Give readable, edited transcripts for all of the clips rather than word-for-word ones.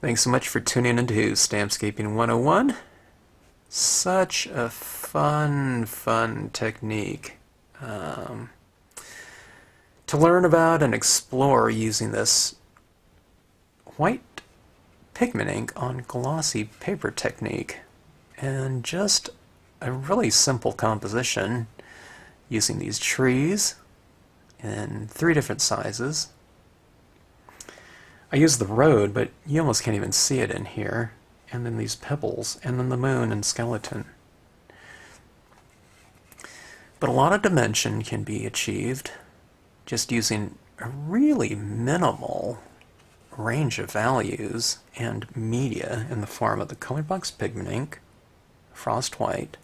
Thanks so much for tuning into Stampscaping 101. Such a fun technique to learn about and explore using this white pigment ink on glossy paper technique. And just a really simple composition using these trees in 3 different sizes. I use the road, but you almost can't even see it in here. And then these pebbles, and then the moon and skeleton. But a lot of dimension can be achieved just using a really minimal range of values and media in the form of the Colorbox pigment ink, frost white,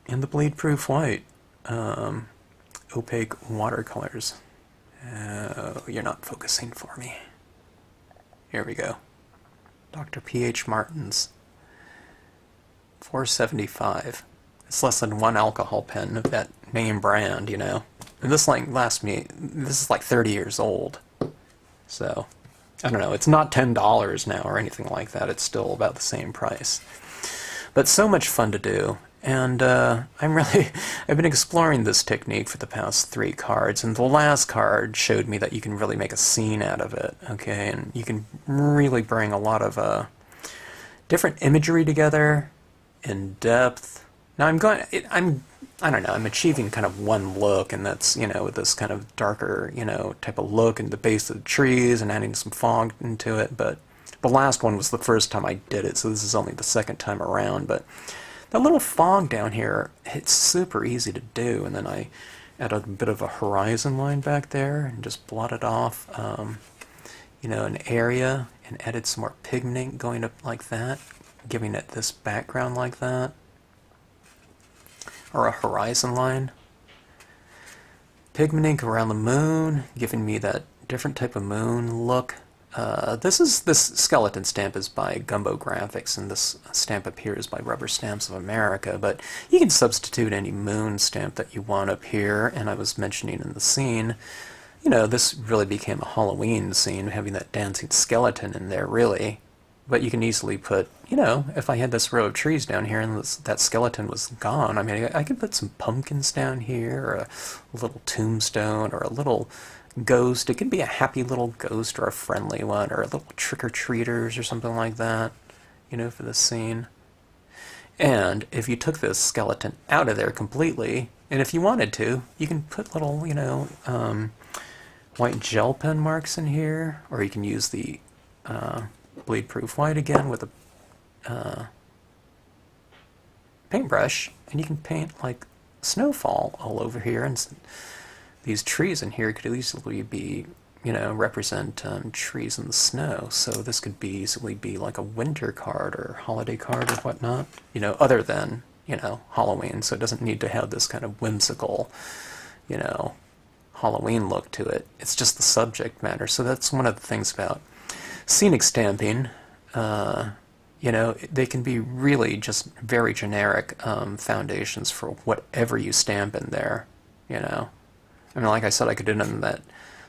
and the bleed-proof white opaque watercolors. Oh, you're not focusing for me. Here we go. Dr. P.H. Martin's 475. It's less than 1 alcohol pen of that name brand, you know. And this this is like 30 years old. So, I don't know, it's not $10 now or anything like that. It's still about the same price. But so much fun to do. And I've been exploring this technique for the past 3 cards, and the last card showed me that you can really make a scene out of it, okay? And you can really bring a lot of different imagery together in depth. Now I don't know, I'm achieving kind of one look, and that's, you know, with this kind of darker, you know, type of look in the base of the trees and adding some fog into it, but the last one was the first time I did it, so this is only the second time around, but that little fog down here, it's super easy to do, and then I add a bit of a horizon line back there and just blot it off, you know, an area, and added some more pigment going up like that, giving it this background like that, or a horizon line. Pigment ink around the moon, giving me that different type of moon look. This skeleton stamp is by Gumbo Graphics, and this stamp appears by Rubber Stamps of America, but you can substitute any moon stamp that you want up here, and I was mentioning in the scene, you know, this really became a Halloween scene, having that dancing skeleton in there, really. But you can easily put, you know, if I had this row of trees down here and that skeleton was gone, I mean, I could put some pumpkins down here, or a little tombstone, or a little ghost. It could be a happy little ghost or a friendly one, or a little trick-or-treaters or something like that, you know, for this scene. And if you took this skeleton out of there completely, and if you wanted to, you can put little, you know, white gel pen marks in here, or you can use the bleed-proof white again with a paintbrush, and you can paint like snowfall all over here, and these trees in here could easily be, you know, represent trees in the snow. So this could easily be like a winter card or holiday card or whatnot, you know, other than, you know, Halloween. So it doesn't need to have this kind of whimsical, you know, Halloween look to it. It's just the subject matter. So that's one of the things about scenic stamping. You know, they can be really just very generic foundations for whatever you stamp in there, you know. I mean, like I said, I could do that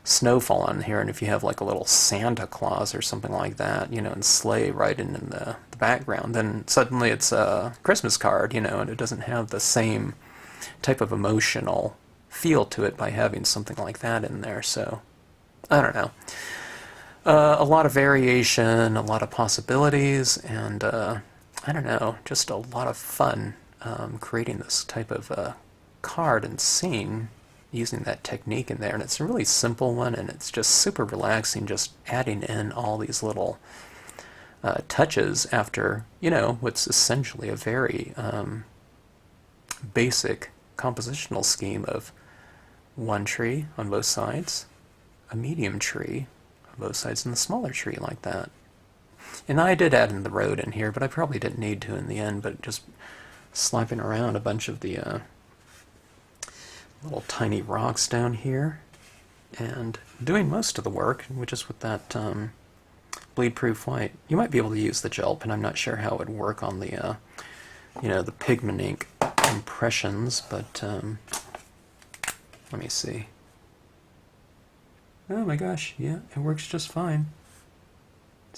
snowfall on here, and if you have like a little Santa Claus or something like that, you know, and sleigh right in the background, then suddenly it's a Christmas card, you know, and it doesn't have the same type of emotional feel to it by having something like that in there. So, I don't know. A lot of variation, a lot of possibilities, and I don't know, just a lot of fun creating this type of card and scene using that technique in there. And it's a really simple one, and it's just super relaxing, just adding in all these little touches after, you know, what's essentially a very basic compositional scheme of one tree on both sides, a medium tree on both sides, and a smaller tree like that. And I did add in the road in here, but I probably didn't need to in the end, but just slapping around a bunch of the little tiny rocks down here, and doing most of the work, which is with that bleed-proof white. You might be able to use the gel pen. I'm not sure how it would work on the, you know, the pigment ink impressions, but let me see. Oh my gosh, yeah, it works just fine.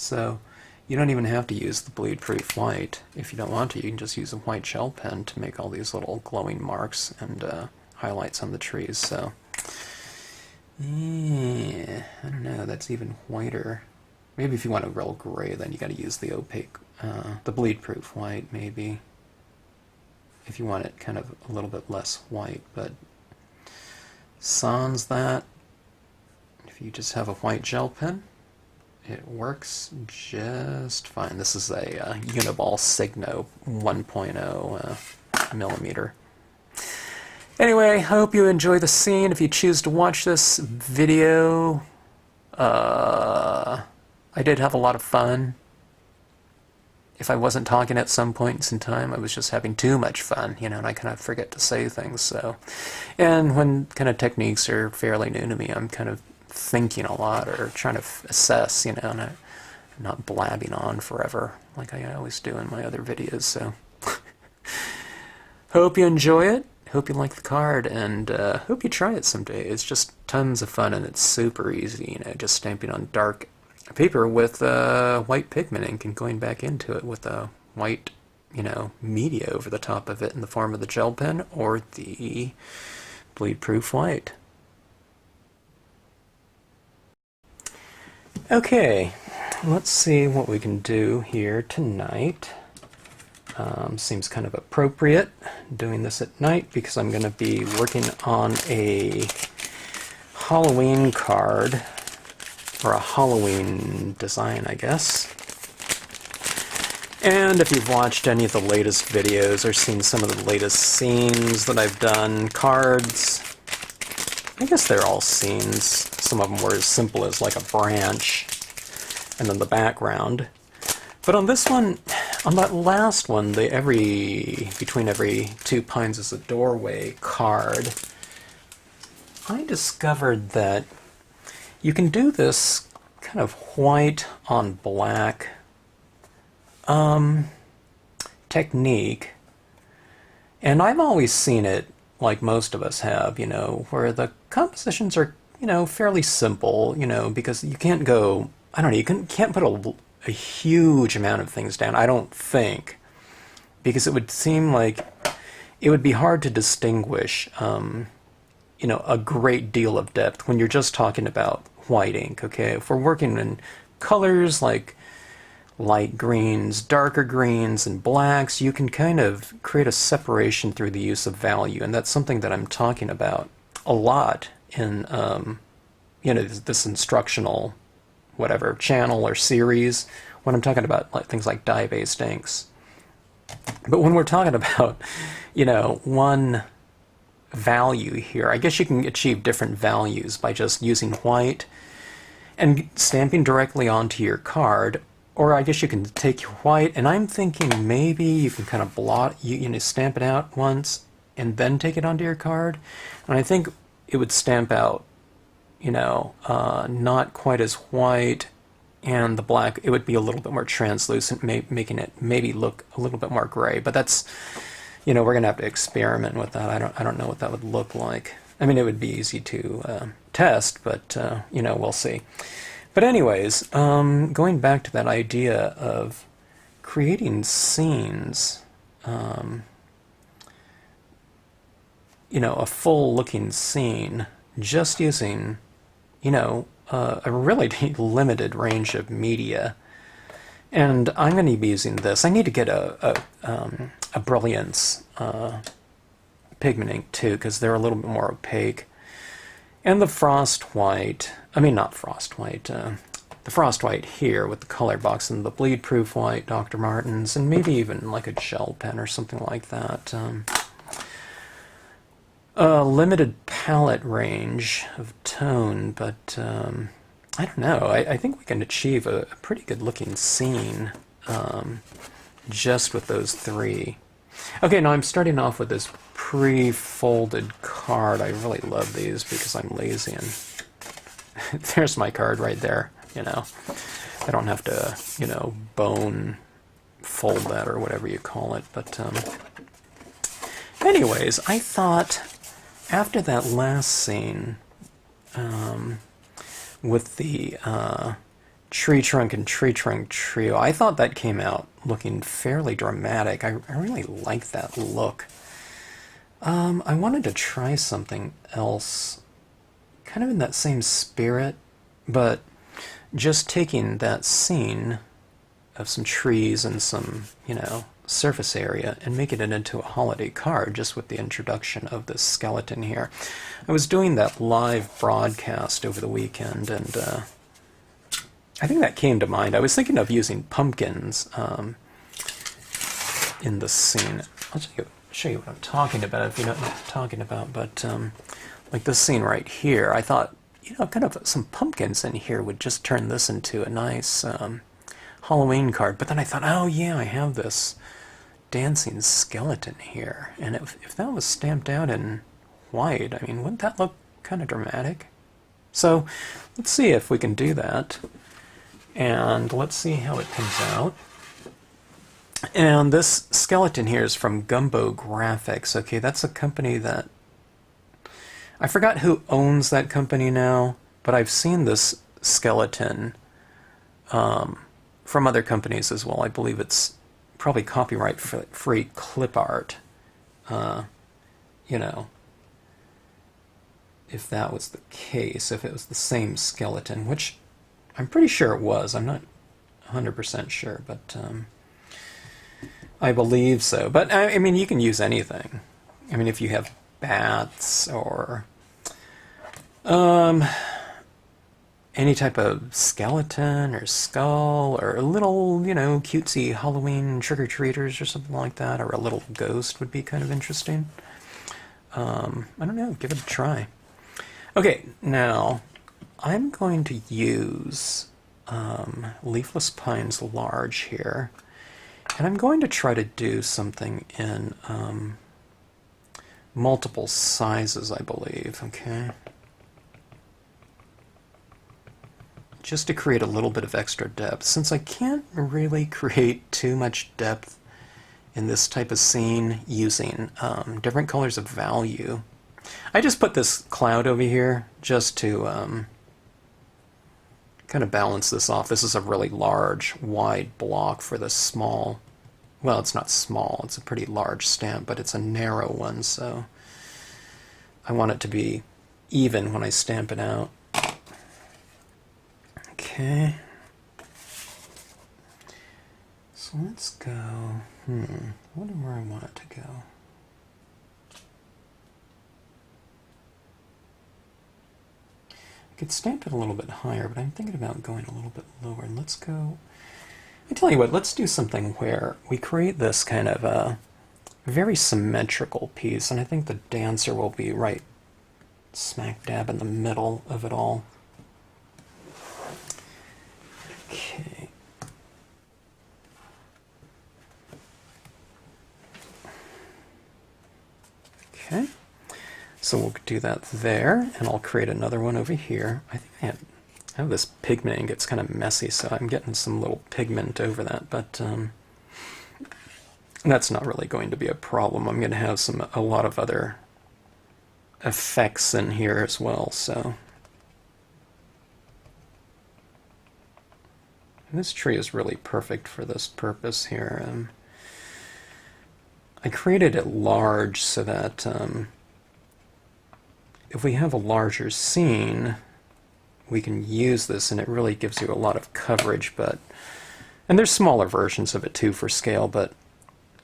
So you don't even have to use the bleed-proof white. If you don't want to, you can just use a white gel pen to make all these little glowing marks and highlights on the trees. So, yeah, I don't know, that's even whiter. Maybe if you want a real gray, then you got to use the opaque, the bleed-proof white, maybe. If you want it kind of a little bit less white, but sans that, if you just have a white gel pen, it works just fine. This is a Uniball Signo 1.0 millimeter. Anyway, I hope you enjoy the scene. If you choose to watch this video, I did have a lot of fun. If I wasn't talking at some points in time, I was just having too much fun, you know, and I kind of forget to say things, so. And when kind of techniques are fairly new to me, I'm kind of thinking a lot or trying to assess, you know, and I'm not blabbing on forever like I always do in my other videos, so. Hope you enjoy it. Hope you like the card, and hope you try it someday. It's just tons of fun, and it's super easy, you know, just stamping on dark paper with white pigment ink and going back into it with a white, you know, media over the top of it in the form of the gel pen or the bleed-proof white. Okay, let's see what we can do here tonight. Seems kind of appropriate doing this at night because I'm going to be working on a Halloween card, or a Halloween design, I guess. And if you've watched any of the latest videos or seen some of the latest scenes that I've done, cards, I guess they're all scenes. Some of them were as simple as like a branch and then the background. But on this one, on that last one, the between every 2 pines is a doorway card, I discovered that you can do this kind of white on black technique, and I've always seen it like most of us have, you know, where the compositions are, you know, fairly simple, you know, because you can't go, I don't know, you can't put a huge amount of things down, I don't think, because it would seem like it would be hard to distinguish you know, a great deal of depth when you're just talking about white ink, okay? If we're working in colors like light greens, darker greens, and blacks, you can kind of create a separation through the use of value, and that's something that I'm talking about a lot in, you know, this instructional whatever channel or series when I'm talking about like things like dye-based inks. But when we're talking about, you know, one value here, I guess you can achieve different values by just using white and stamping directly onto your card, or I guess you can take your white, and I'm thinking maybe you can kind of blot, you know, stamp it out once and then take it onto your card, and I think it would stamp out, you know, not quite as white, and the black, it would be a little bit more translucent, making it maybe look a little bit more gray, but that's, you know, we're going to have to experiment with that. I don't know what that would look like. I mean, it would be easy to test, but, you know, we'll see. But anyways, going back to that idea of creating scenes, you know, a full-looking scene, just using, you know, a really limited range of media. And I'm going to be using this. I need to get a Brilliance pigment ink too, because they're a little bit more opaque. And the frost white, I mean not frost white, the frost white here with the Colorbox, and the bleed proof white, Dr. Martens, and maybe even like a gel pen or something like that. A limited palette range of tone, but I don't know. I think we can achieve a pretty good looking scene just with those three. Okay, now I'm starting off with this pre-folded card. I really love these because I'm lazy, and there's my card right there, you know. I don't have to, you know, bone fold that or whatever you call it, but anyways, I thought after that last scene with the tree trunk and tree trunk trio. I thought that came out looking fairly dramatic. I really like that look. I wanted to try something else, kind of in that same spirit, but just taking that scene of some trees and some, you know, surface area and making it into a holiday card just with the introduction of this skeleton here. I was doing that live broadcast over the weekend, and I think that came to mind. I was thinking of using pumpkins in the scene. I'll show you what I'm talking about if you don't know what I'm talking about, but like this scene right here, I thought, you know, kind of some pumpkins in here would just turn this into a nice Halloween card. But then I thought, oh yeah, I have this dancing skeleton here, and if that was stamped out in white, I mean, wouldn't that look kind of dramatic? So let's see if we can do that, and let's see how it comes out. And this skeleton here is from Gumbo Graphics. Okay, that's a company that I forgot who owns that company now, but I've seen this skeleton from other companies as well. I believe it's probably copyright-free clip art, you know, if that was the case, if it was the same skeleton, which I'm pretty sure it was. I'm not 100% sure, but I believe so. But, I mean, you can use anything. I mean, if you have bats or any type of skeleton or skull or a little, you know, cutesy Halloween trick-or-treaters or something like that, or a little ghost would be kind of interesting. I don't know, give it a try. Okay, now I'm going to use Leafless Pines Large here, and I'm going to try to do something in multiple sizes, I believe, okay? Just to create a little bit of extra depth. Since I can't really create too much depth in this type of scene using different colors of value, I just put this cloud over here just to kind of balance this off. This is a really large, wide block for this small, well, it's not small, it's a pretty large stamp, but it's a narrow one, so I want it to be even when I stamp it out. Okay, so let's go, I wonder where I want it to go. I could stamp it a little bit higher, but I'm thinking about going a little bit lower. And let's go, I tell you what, let's do something where we create this kind of a very symmetrical piece, and I think the dancer will be right smack dab in the middle of it all. Okay. Okay. So we'll do that there, and I'll create another one over here. I think I have this pigment ink. It's kind of messy, so I'm getting some little pigment over that, but that's not really going to be a problem. I'm going to have a lot of other effects in here as well, so. And this tree is really perfect for this purpose here. I created it large so that if we have a larger scene, we can use this, and it really gives you a lot of coverage. And there's smaller versions of it too for scale, but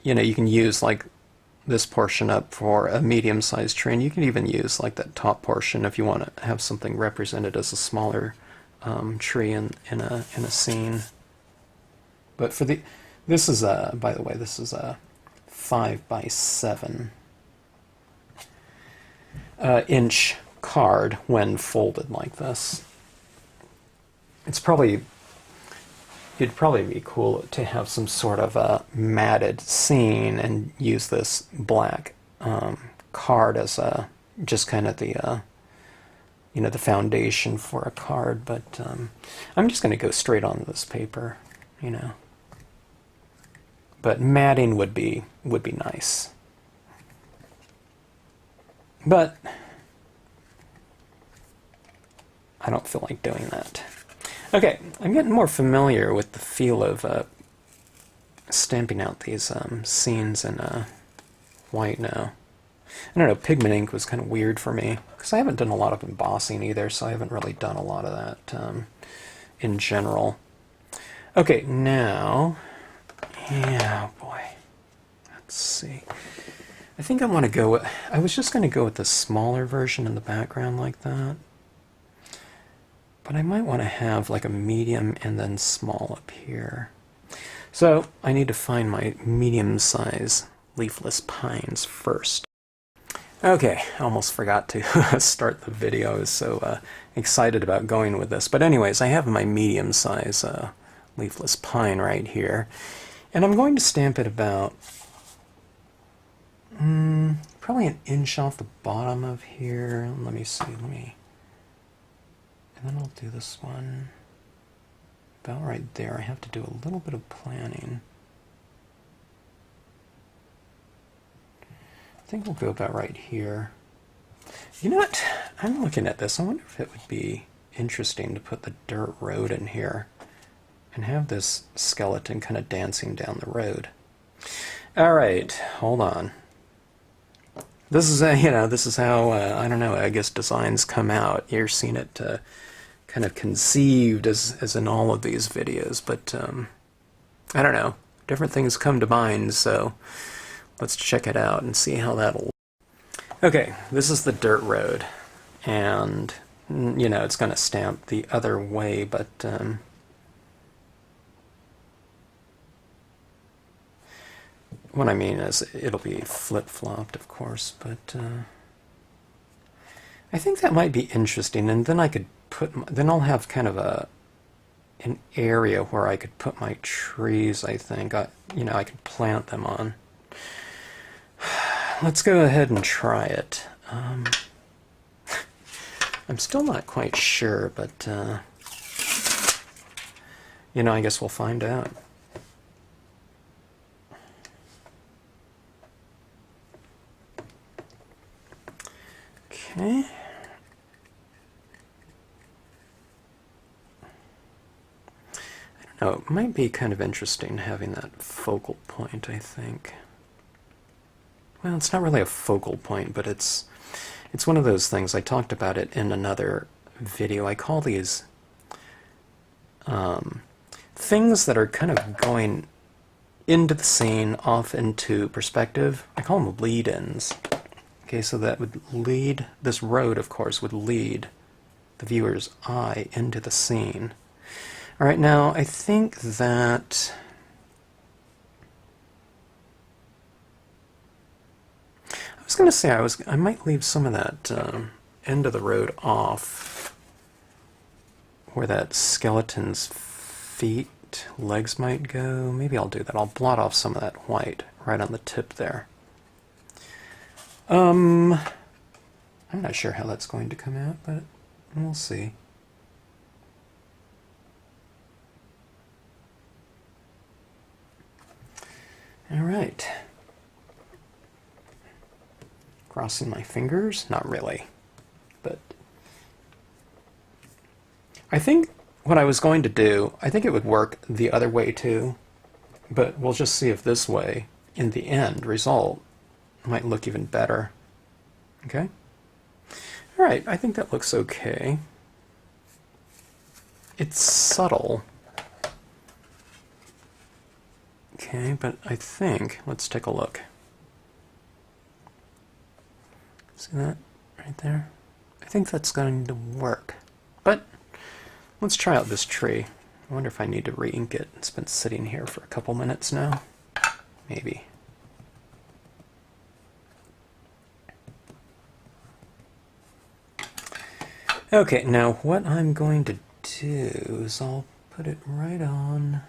you know, you can use like this portion up for a medium-sized tree, and you can even use like that top portion if you want to have something represented as a smaller tree in a scene. But for this is by the way, this is a 5x7 inch card when folded like this. It'd probably be cool to have some sort of a matted scene and use this black card as just kind of the you know, the foundation for a card, but I'm just going to go straight onto this paper, you know. But matting would be nice. But I don't feel like doing that. Okay, I'm getting more familiar with the feel of stamping out these scenes in white now. I don't know, pigment ink was kind of weird for me, because I haven't done a lot of embossing either, so I haven't really done a lot of that in general. Okay, now, yeah, boy, let's see. I think I want to go with, I was just going to go with the smaller version in the background like that. But I might want to have like a medium and then small up here. So I need to find my medium size leafless pines first. Okay, I almost forgot to start the video. I was so excited about going with this. But anyways, I have my medium size leafless pine right here. And I'm going to stamp it about probably an inch off the bottom of here. Let me see, and then I'll do this one about right there. I have to do a little bit of planning. I think we'll go about right here. You know what? I'm looking at this. I wonder if it would be interesting to put the dirt road in here and have this skeleton kind of dancing down the road. All right, hold on. This is this is how I don't know. I guess designs come out. You're seeing it kind of conceived as in all of these videos, but I don't know. Different things come to mind, so let's check it out and see how that'll. Okay, this is the dirt road, and it's going to stamp the other way, but what I mean is it'll be flip-flopped, of course, but I think that might be interesting, and then I could then I'll have kind of an area where I could put my trees, I think. I could plant them on. Let's go ahead and try it. I'm still not quite sure, but I guess we'll find out. Okay. I don't know, it might be kind of interesting having that focal point, I think. Well, it's not really a focal point, but it's one of those things. I talked about it in another video. I call these things that are kind of going into the scene, off into perspective. I call them lead-ins. Okay, so that would lead, this road, of course, would lead the viewer's eye into the scene. All right, now I think that I was going to say I might leave some of that end of the road off, where that skeleton's feet, legs might go. Maybe I'll do that. I'll blot off some of that white right on the tip there. I'm not sure how that's going to come out, but we'll see. All right. Crossing my fingers? Not really. But I think what I was going to do, I think it would work the other way too, but we'll just see if this way, in the end result, might look even better. Okay? All right, I think that looks okay. It's subtle. Okay, but I think, let's take a look. See that right there? I think that's going to work. But let's try out this tree. I wonder if I need to re-ink it. It's been sitting here for a couple minutes now. Maybe. Okay, now what I'm going to do is I'll put it right on.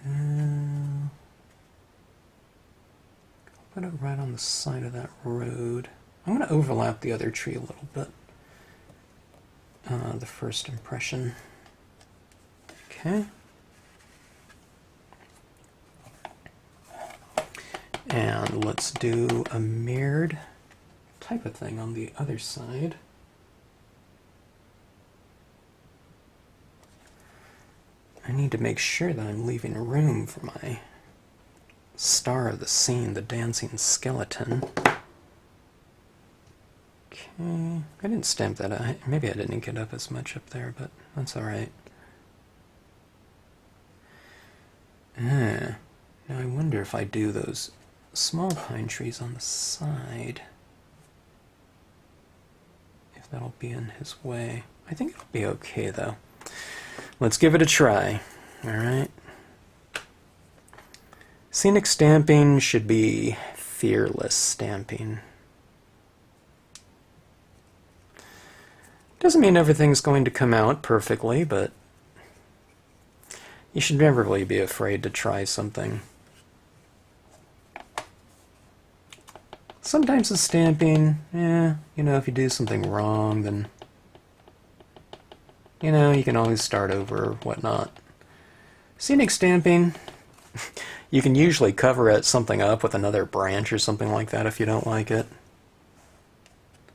I'll put it right on the side of that road. I'm going to overlap the other tree a little bit. The first impression. Okay. And let's do a mirrored type of thing on the other side. I need to make sure that I'm leaving room for my star of the scene, the dancing skeleton. Okay, I didn't stamp that out. Maybe I didn't get up as much up there, but that's alright. Now I wonder if I do those small pine trees on the side, if that'll be in his way. I think it'll be okay though. Let's give it a try. Alright. Scenic stamping should be fearless stamping. Doesn't mean everything's going to come out perfectly, but you should never really be afraid to try something. Sometimes the stamping, you know, if you do something wrong, then, you know, you can always start over or whatnot. Scenic stamping, you can usually cover something up with another branch or something like that if you don't like it.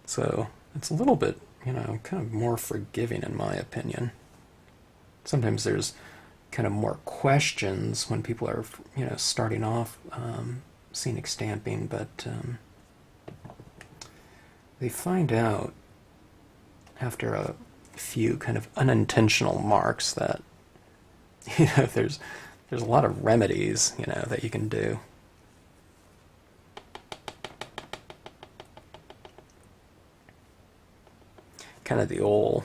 So it's a little bit, you know, kind of more forgiving in my opinion. Sometimes there's kind of more questions when people are, you know, starting off scenic stamping, but they find out after a few kind of unintentional marks that, you know, there's a lot of remedies, you know, that you can do. Kind of the old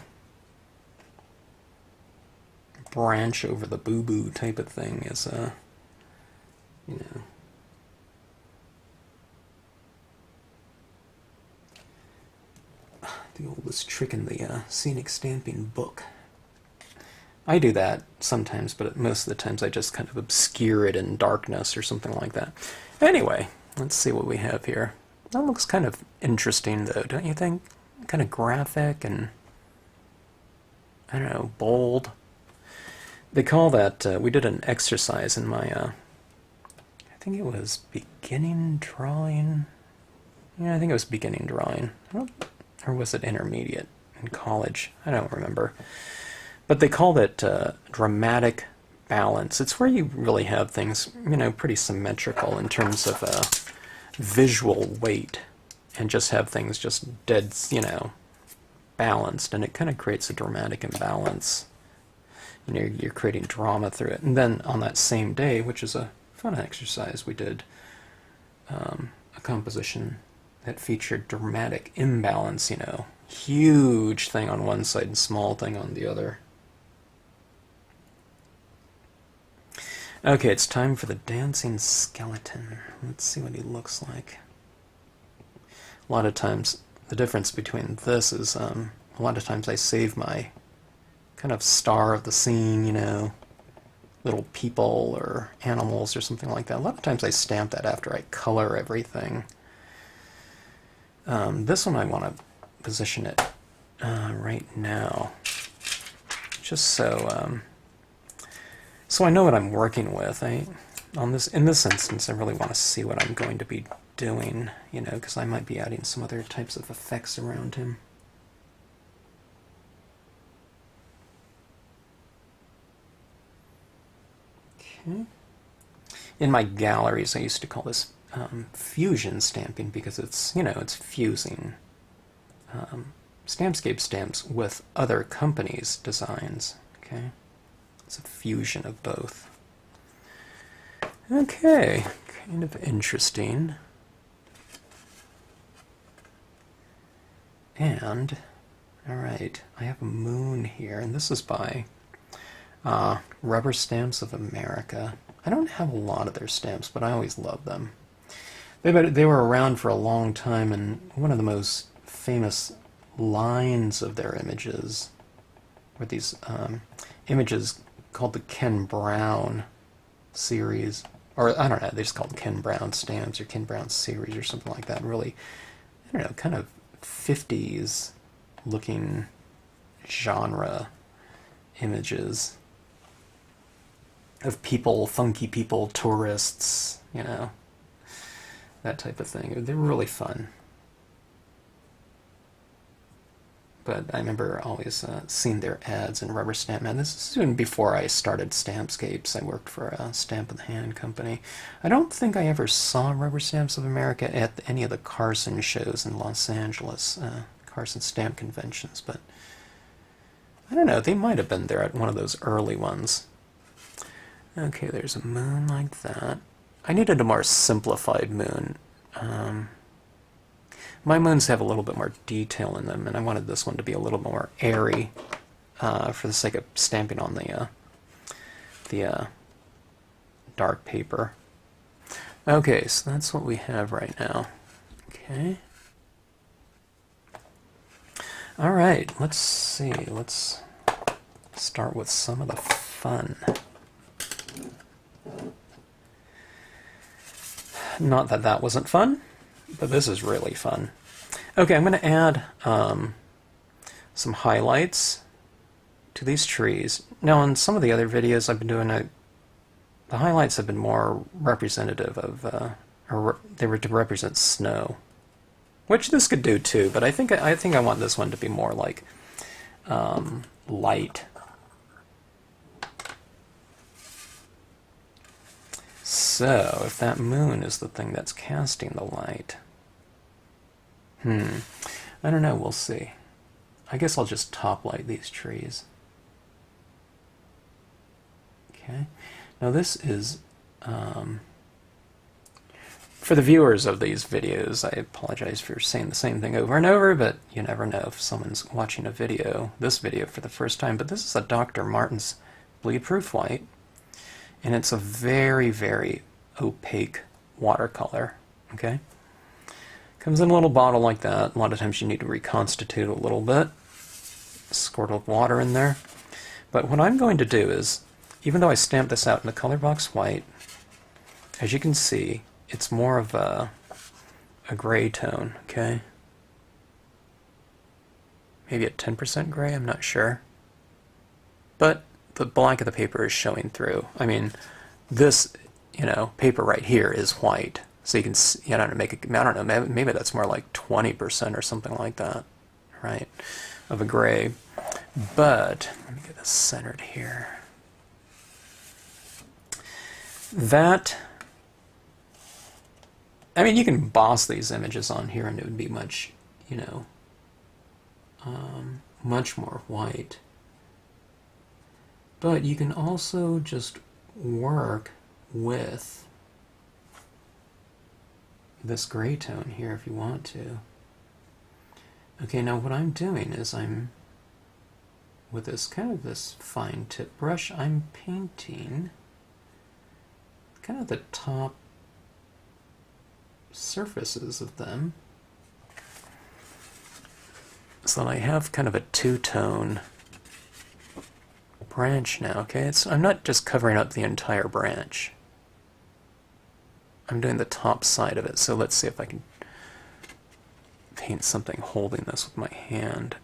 branch over the boo-boo type of thing is, you know. The oldest trick in the scenic stamping book. I do that sometimes, but most of the times I just kind of obscure it in darkness or something like that. Anyway, let's see what we have here. That looks kind of interesting, though, don't you think? Kind of graphic and, I don't know, bold. They call that, we did an exercise in my, I think it was beginning drawing. Yeah, I think it was beginning drawing. Or was it intermediate in college? I don't remember. But they called it dramatic balance. It's where you really have things, you know, pretty symmetrical in terms of visual weight, and just have things just dead, you know, balanced, and it kind of creates a dramatic imbalance. You know, you're creating drama through it. And then on that same day, which is a fun exercise, we did a composition that featured dramatic imbalance, you know, huge thing on one side and small thing on the other. Okay, it's time for the dancing skeleton. Let's see what he looks like. A lot of times, the difference between this is, a lot of times I save my kind of star of the scene, you know, little people or animals or something like that. A lot of times I stamp that after I color everything. This one I want to position it right now, just so so I know what I'm working with. In this instance, I really want to see what I'm going to be doing, you know, because I might be adding some other types of effects around him. Okay. In my galleries, I used to call this fusion stamping because it's, you know, it's fusing Stampscape stamps with other companies' designs. Okay, it's a fusion of both. Okay, kind of interesting. And, alright, I have a moon here, and this is by Rubber Stamps of America. I don't have a lot of their stamps, but I always love them. They were around for a long time, and one of the most famous lines of their images were these images called the Ken Brown series. Or, I don't know, they just called Ken Brown stamps or Ken Brown series or something like that. Really, I don't know, kind of 50s looking genre images of people, funky people, tourists, you know, that type of thing. They were really fun. but I remember always seeing their ads in Rubber Stamp Man. This is even before I started Stampscapes. I worked for a Stamp of the Hand company. I don't think I ever saw Rubber Stamps of America at any of the Carson shows in Los Angeles, Carson Stamp conventions, but I don't know, they might have been there at one of those early ones. Okay, there's a moon like that. I needed a more simplified moon. My moons have a little bit more detail in them, and I wanted this one to be a little more airy for the sake of stamping on the dark paper. Okay, so that's what we have right now. Okay. All right, let's see. Let's start with some of the fun. Not that that wasn't fun, but this is really fun. Okay, I'm going to add some highlights to these trees. Now, in some of the other videos I've been doing, the highlights have been more representative of, or they were to represent snow, which this could do too. But I think I want this one to be more like light. So, if that moon is the thing that's casting the light, I don't know, we'll see. I guess I'll just top light these trees. Okay, now this is, for the viewers of these videos, I apologize for saying the same thing over and over, but you never know if someone's watching a video, this video for the first time, but this is a Dr. Martin's Bleed Proof White. And it's a very, very opaque watercolor, okay? Comes in a little bottle like that. A lot of times you need to reconstitute a little bit. Squirt of water in there. But what I'm going to do is, even though I stamped this out in the Colorbox white, as you can see, it's more of a gray tone, okay? Maybe a 10% gray, I'm not sure. But the black of the paper is showing through. I mean, this, paper right here is white. So you can see, I don't know, maybe that's more like 20% or something like that, right, of a gray. But, let me get this centered here. That, I mean, you can emboss these images on here and it would be much, much more white. But you can also just work with this gray tone here if you want to. Okay, now what I'm doing is with this kind of this fine tip brush, I'm painting kind of the top surfaces of them so that I have kind of a two-tone branch now, okay? I'm not just covering up the entire branch. I'm doing the top side of it, so let's see if I can paint something holding this with my hand.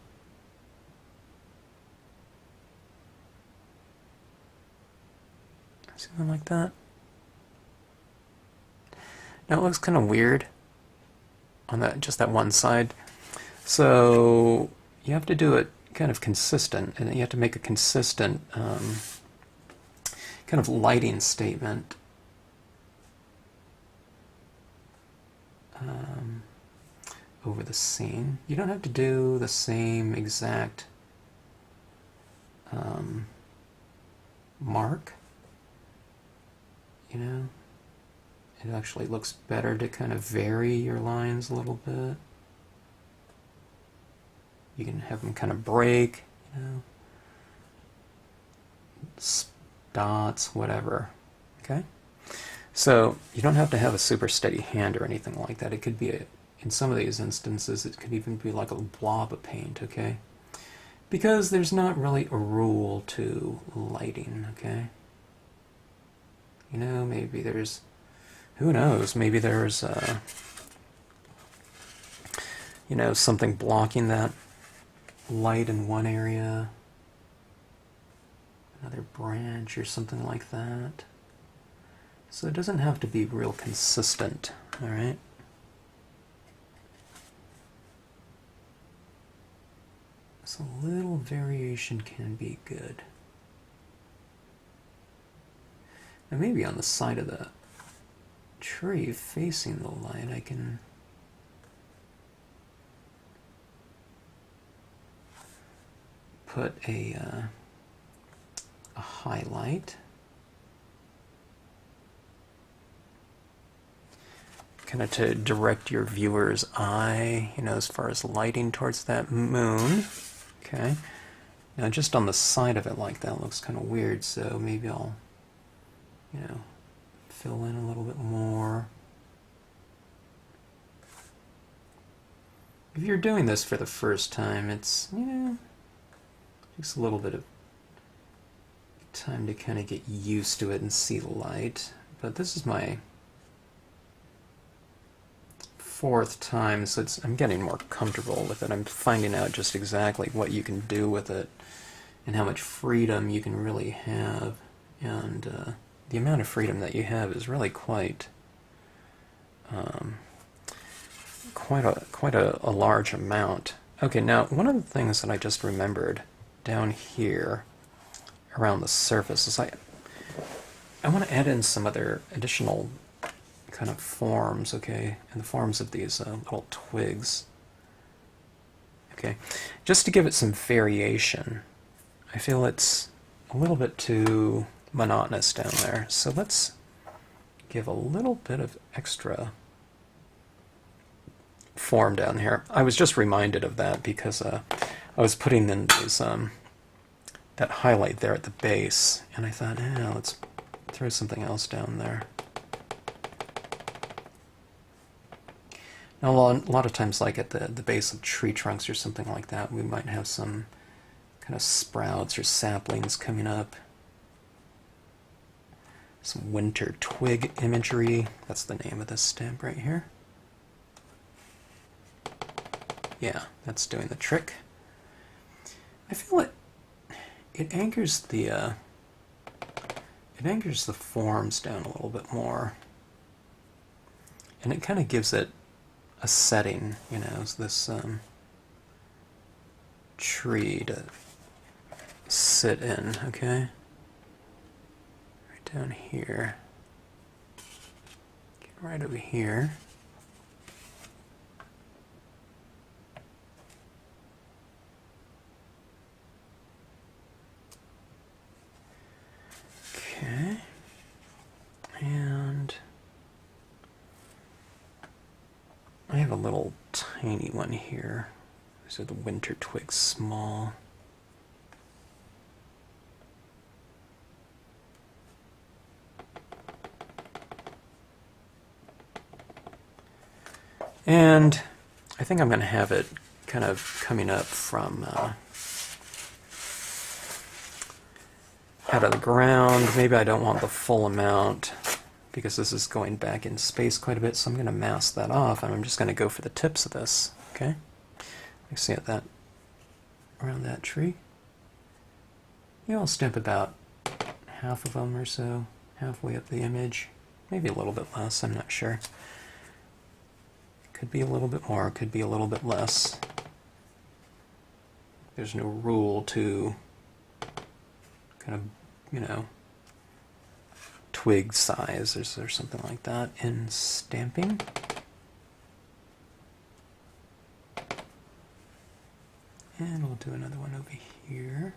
Something like that. Now it looks kind of weird on just that one side. So you have to do it kind of consistent, and you have to make a consistent kind of lighting statement. Over the scene. You don't have to do the same exact mark. It actually looks better to kind of vary your lines a little bit. You can have them kind of break, dots, whatever, okay? So you don't have to have a super steady hand or anything like that. It could be, in some of these instances, it could even be like a blob of paint, okay? Because there's not really a rule to lighting, okay? Maybe there's, who knows, maybe there's, something blocking that light in one area, another branch or something like that. So it doesn't have to be real consistent, all right? So a little variation can be good. And maybe on the side of the tree facing the light, I can put a highlight. Kind of to direct your viewer's eye, you know, as far as lighting towards that moon. Okay. Now just on the side of it like that looks kind of weird, so maybe I'll, you know, fill in a little bit more. If you're doing this for the first time, it's, you know, takes a little bit of time to kind of get used to it and see the light. But this is my fourth time, so I'm getting more comfortable with it. I'm finding out just exactly what you can do with it and how much freedom you can really have. And the amount of freedom that you have is really quite a large amount. Okay, now one of the things that I just remembered down here around the surface is I want to add in some other additional kind of forms, okay, in the forms of these little twigs. Okay, just to give it some variation. I feel it's a little bit too monotonous down there, so let's give a little bit of extra form down here. I was just reminded of that because I was putting in these that highlight there at the base, and I thought, let's throw something else down there. Now, a lot of times, like at the base of tree trunks or something like that, we might have some kind of sprouts or saplings coming up. Some winter twig imagery. That's the name of this stamp right here. Yeah, that's doing the trick. I feel it anchors the forms down a little bit more, and it kind of gives it a setting, you know, as this tree to sit in. Okay, right down here, get right over here. Okay, and I have a little tiny one here. These are the winter twigs, small. And I think I'm going to have it kind of coming up from out of the ground. Maybe I don't want the full amount because this is going back in space quite a bit, so I'm going to mask that off, and I'm just going to go for the tips of this. Okay, you see it that around that tree. Yeah, I'll stamp about half of them or so, halfway up the image, maybe a little bit less. I'm not sure. Could be a little bit more, could be a little bit less. There's no rule to kind of, you know, twig size or something like that in stamping. And we'll do another one over here.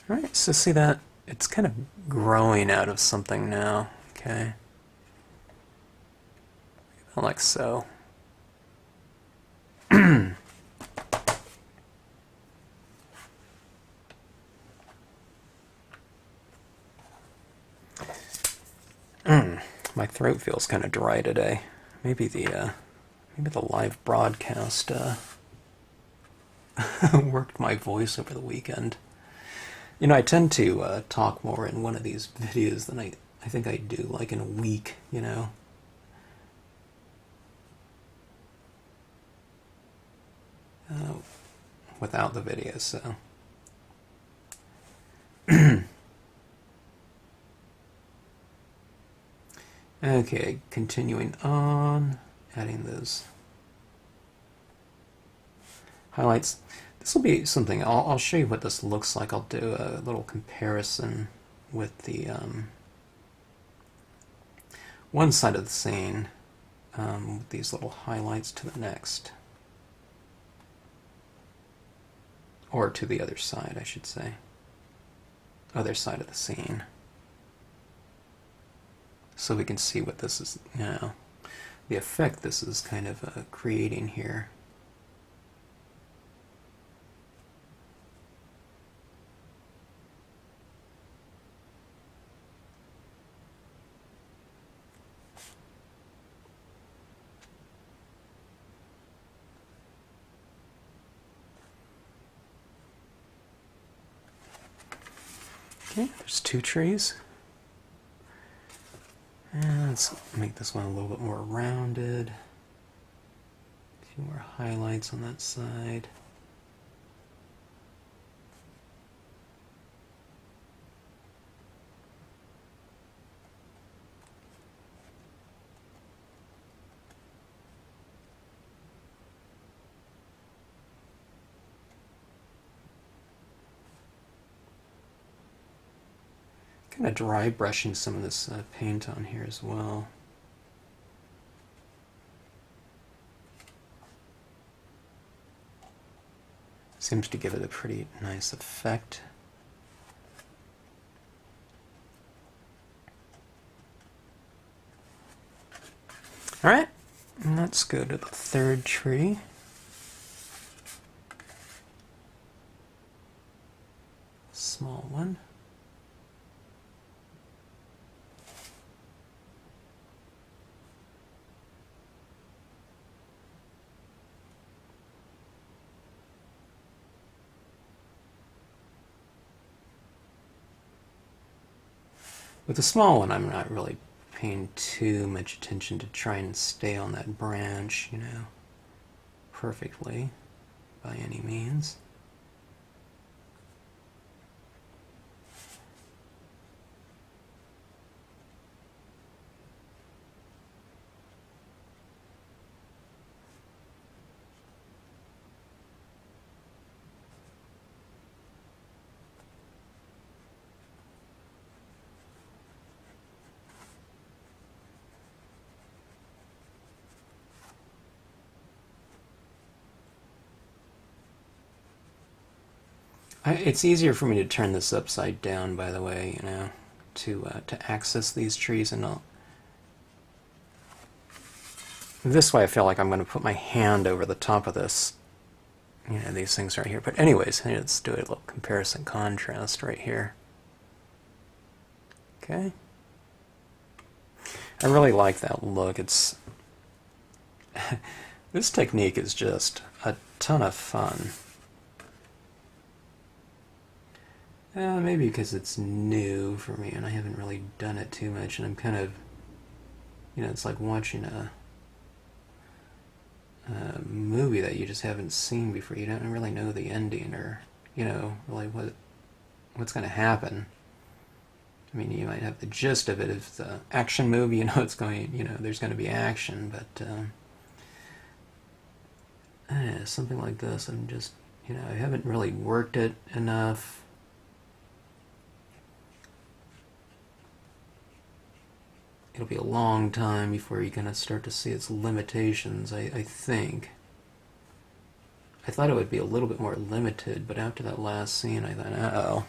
Alright, so see that? It's kind of growing out of something now, okay? Like so. My throat feels kind of dry today. Maybe the live broadcast worked my voice over the weekend. You know, I tend to talk more in one of these videos than I think I do, like in a week, you know. Without the video, so. Okay, continuing on. adding those highlights. This will be something, I'll show you what this looks like. I'll do a little comparison with the one side of the scene with these little highlights to the next. Or to the other side, I should say. Other side of the scene. So we can see what this is, you know, the effect this is kind of creating here. Okay, there's two trees. And let's make this one a little bit more rounded. A few more highlights on that side. Kind of dry brushing some of this paint on here as well. Seems to give it a pretty nice effect. Alright, let's go to the third tree. Small one. With the small one, I'm not really paying too much attention to try and stay on that branch, you know, perfectly by any means. It's easier for me to turn this upside down, by the way, you know, to access these trees, and this way I feel like I'm going to put my hand over the top of this, you know, these things right here. But anyways, let's do a little comparison contrast right here. Okay. I really like that look. It's this technique is just a ton of fun. Maybe because it's new for me and I haven't really done it too much, and I'm kind of, you know, it's like watching a movie that you just haven't seen before. You don't really know the ending, or, you know, really what's going to happen. I mean, you might have the gist of it. If it's an action movie, you know it's going, you know, there's going to be action, but something like this, I'm just, you know, I haven't really worked it enough. It'll be a long time before you're going to start to see its limitations, I think. I thought it would be a little bit more limited, but after that last scene I thought, uh-oh.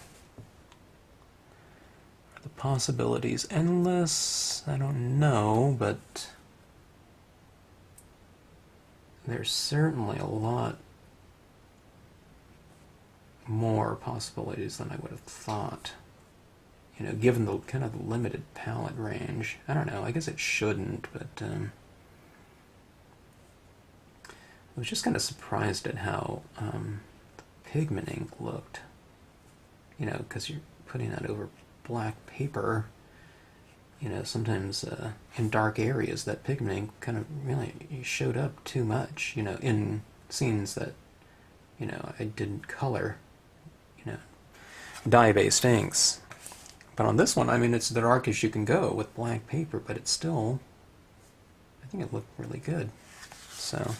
Are the possibilities endless? I don't know, but there's certainly a lot more possibilities than I would have thought. You know, given the kind of limited palette range. I don't know, I guess it shouldn't, but I was just kind of surprised at how the pigment ink looked. You know, because you're putting that over black paper. You know, sometimes in dark areas that pigment ink kind of really showed up too much, you know, in scenes that, you know, I didn't color, you know, dye-based inks. But on this one, I mean, it's the darkest you can go with black paper, but it's still, I think it looked really good. So,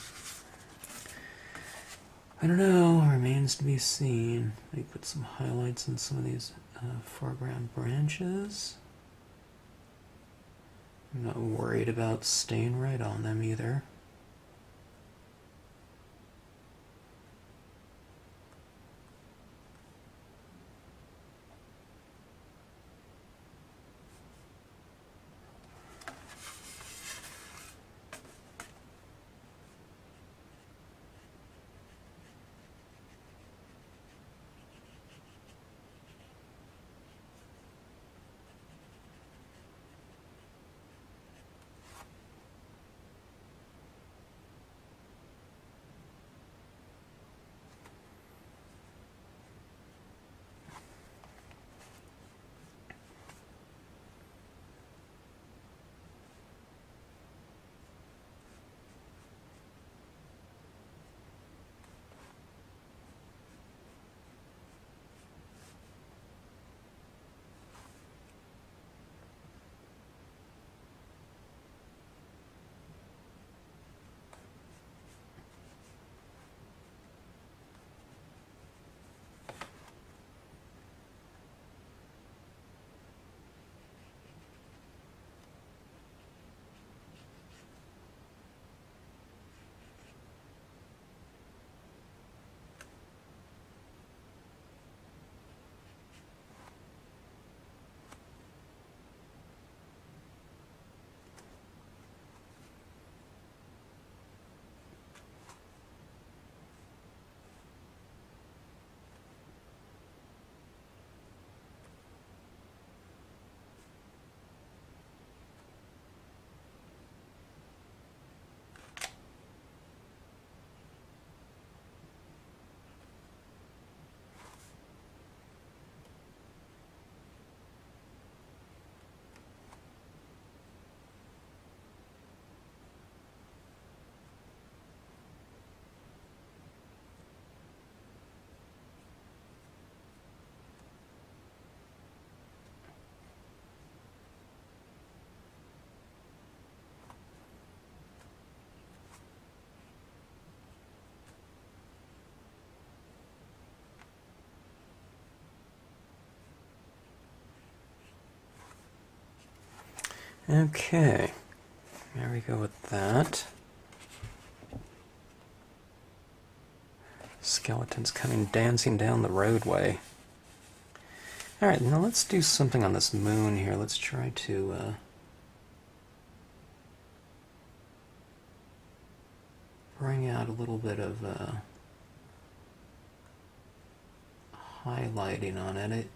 I don't know, remains to be seen. Maybe put some highlights in some of these foreground branches. I'm not worried about staying right on them either. Okay, there we go with that. Skeletons coming dancing down the roadway. Alright, now let's do something on this moon here. Let's try to bring out a little bit of highlighting on it.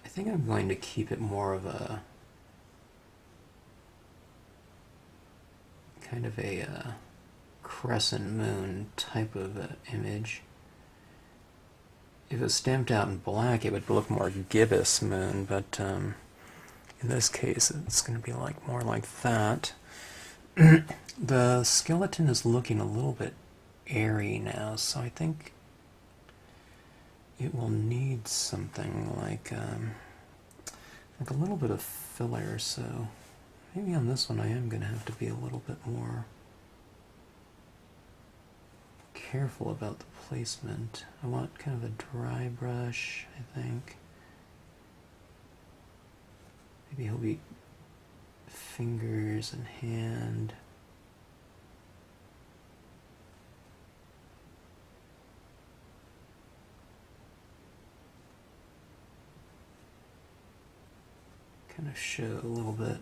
I think I'm going to keep it more of a kind of a crescent moon type of image. If it was stamped out in black, it would look more gibbous moon, but in this case, it's going to be like more like that. The skeleton is looking a little bit airy now, so I think it will need something like a little bit of filler. So maybe on this one, I am going to have to be a little bit more careful about the placement. I want kind of a dry brush, I think. Maybe he'll be fingers and hand. Kind of show a little bit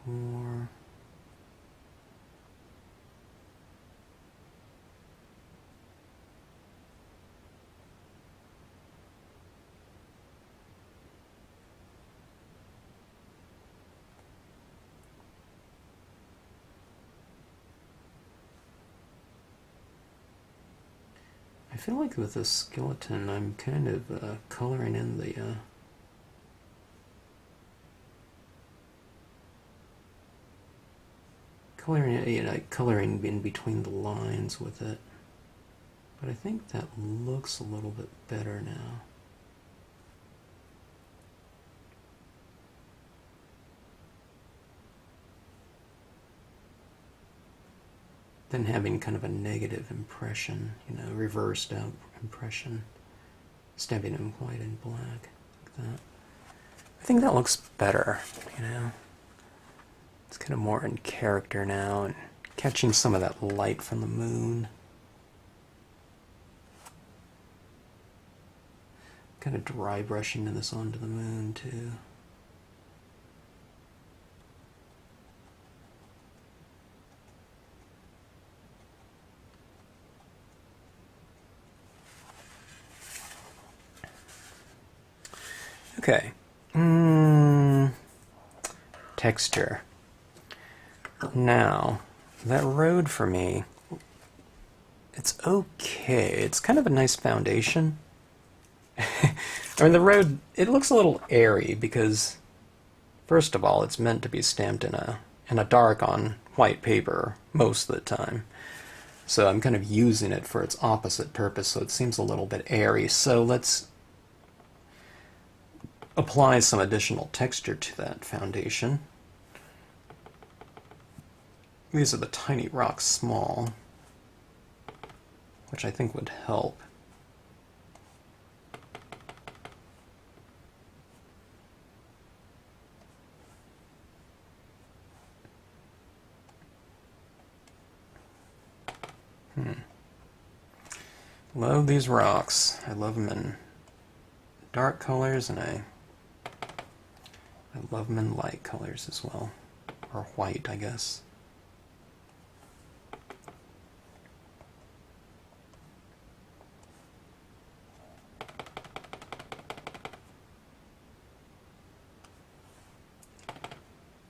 more. I feel like with the skeleton, I'm kind of coloring in the coloring in between the lines with it. But I think that looks a little bit better now. than having kind of a negative impression, you know, reversed out impression, stamping in white and black, like that. I think that looks better, you know. It's kind of more in character now, and catching some of that light from the moon. Kind of dry brushing this onto the moon, too. Okay. Texture. Now, that road for me, it's okay. It's kind of a nice foundation. I mean, the road, it looks a little airy because, first of all, it's meant to be stamped in a dark on white paper most of the time. So I'm kind of using it for its opposite purpose, so it seems a little bit airy. So let's apply some additional texture to that foundation. These are the tiny rocks small, which I think would help. Love these rocks. I love them in dark colors, and I love them in light colors as well. Or white, I guess.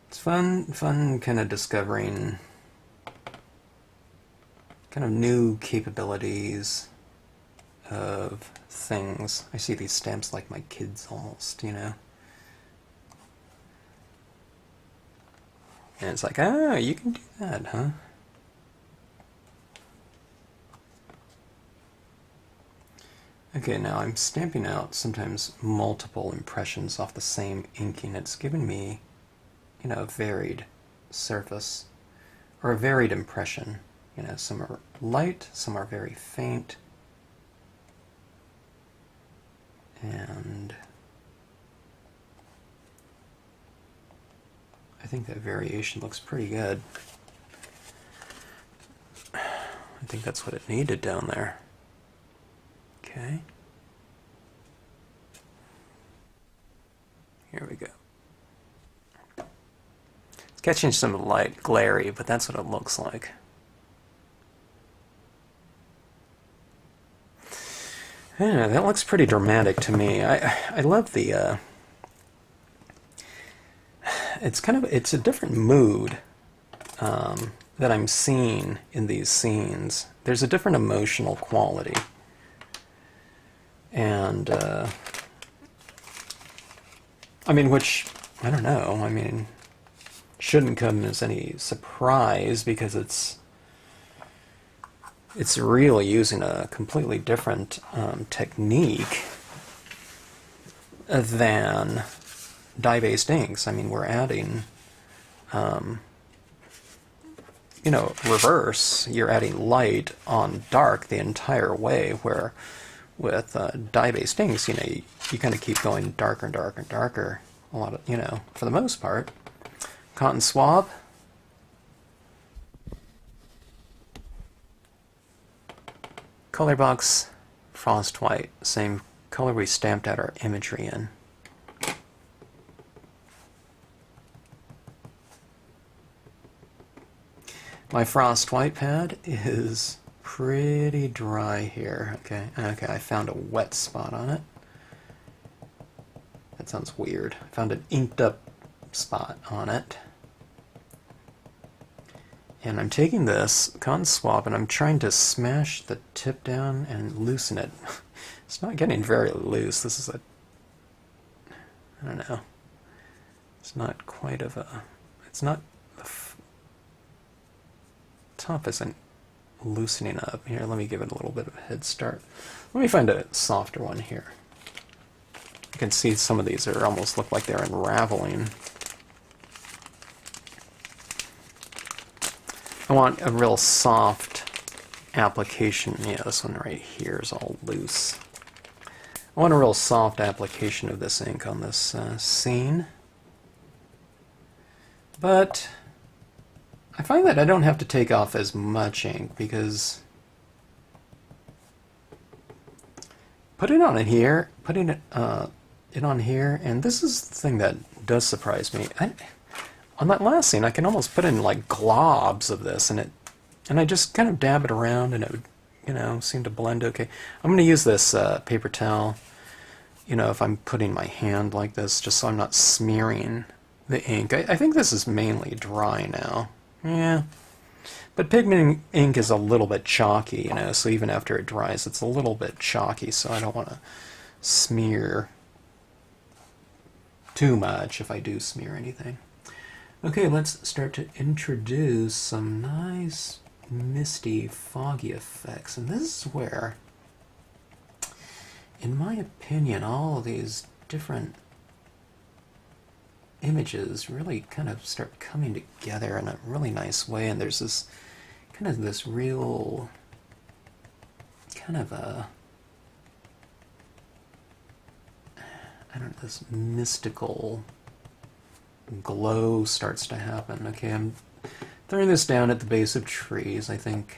It's fun kind of discovering kind of new capabilities of things. I see these stamps like my kids almost, you know. And it's like, oh, you can do that, huh? Okay, now I'm stamping out sometimes multiple impressions off the same inking. It's given me, you know, a varied surface, or a varied impression. You know, some are light, some are very faint, and I think that variation looks pretty good. I think that's what it needed down there. Okay. Here we go. It's catching some light, glary, but that's what it looks like. Yeah, that looks pretty dramatic to me. I love the it's a different mood that I'm seeing in these scenes. There's a different emotional quality. And I mean, which, I don't know, I mean, shouldn't come as any surprise because it's really using a completely different technique than dye-based inks. I mean, we're adding, you know, reverse. You're adding light on dark the entire way, where with dye-based inks, you know, you kind of keep going darker and darker and darker. A lot of, you know, for the most part. Cotton swab. Colorbox frost white, same color we stamped out our imagery in. My frost white pad is pretty dry here. Okay, I found a wet spot on it. That sounds weird. I found an inked up spot on it. And I'm taking this cotton swab and I'm trying to smash the tip down and loosen it. It's not getting very loose. This is a, I don't know. It's not quite of a, it's not, the top isn't loosening up. Here, let me give it a little bit of a head start. Let me find a softer one here. You can see some of these are almost look like they're unraveling. I want a real soft application. Yeah, this one right here is all loose. I want a real soft application of this ink on this scene. But I find that I don't have to take off as much ink because putting on it here, putting it on here, and this is the thing that does surprise me. On that last scene, I can almost put in like globs of this, and I just kind of dab it around, and it would, you know, seem to blend okay. I'm going to use this paper towel, you know, if I'm putting my hand like this, just so I'm not smearing the ink. I think this is mainly dry now. Yeah. But pigment ink is a little bit chalky, you know, so even after it dries, it's a little bit chalky, so I don't want to smear too much if I do smear anything. Okay, let's start to introduce some nice misty, foggy effects. And this is where, in my opinion, all of these different images really kind of start coming together in a really nice way. And there's this kind of this real kind of a, I don't know, this mystical glow starts to happen. Okay, I'm throwing this down at the base of trees. I think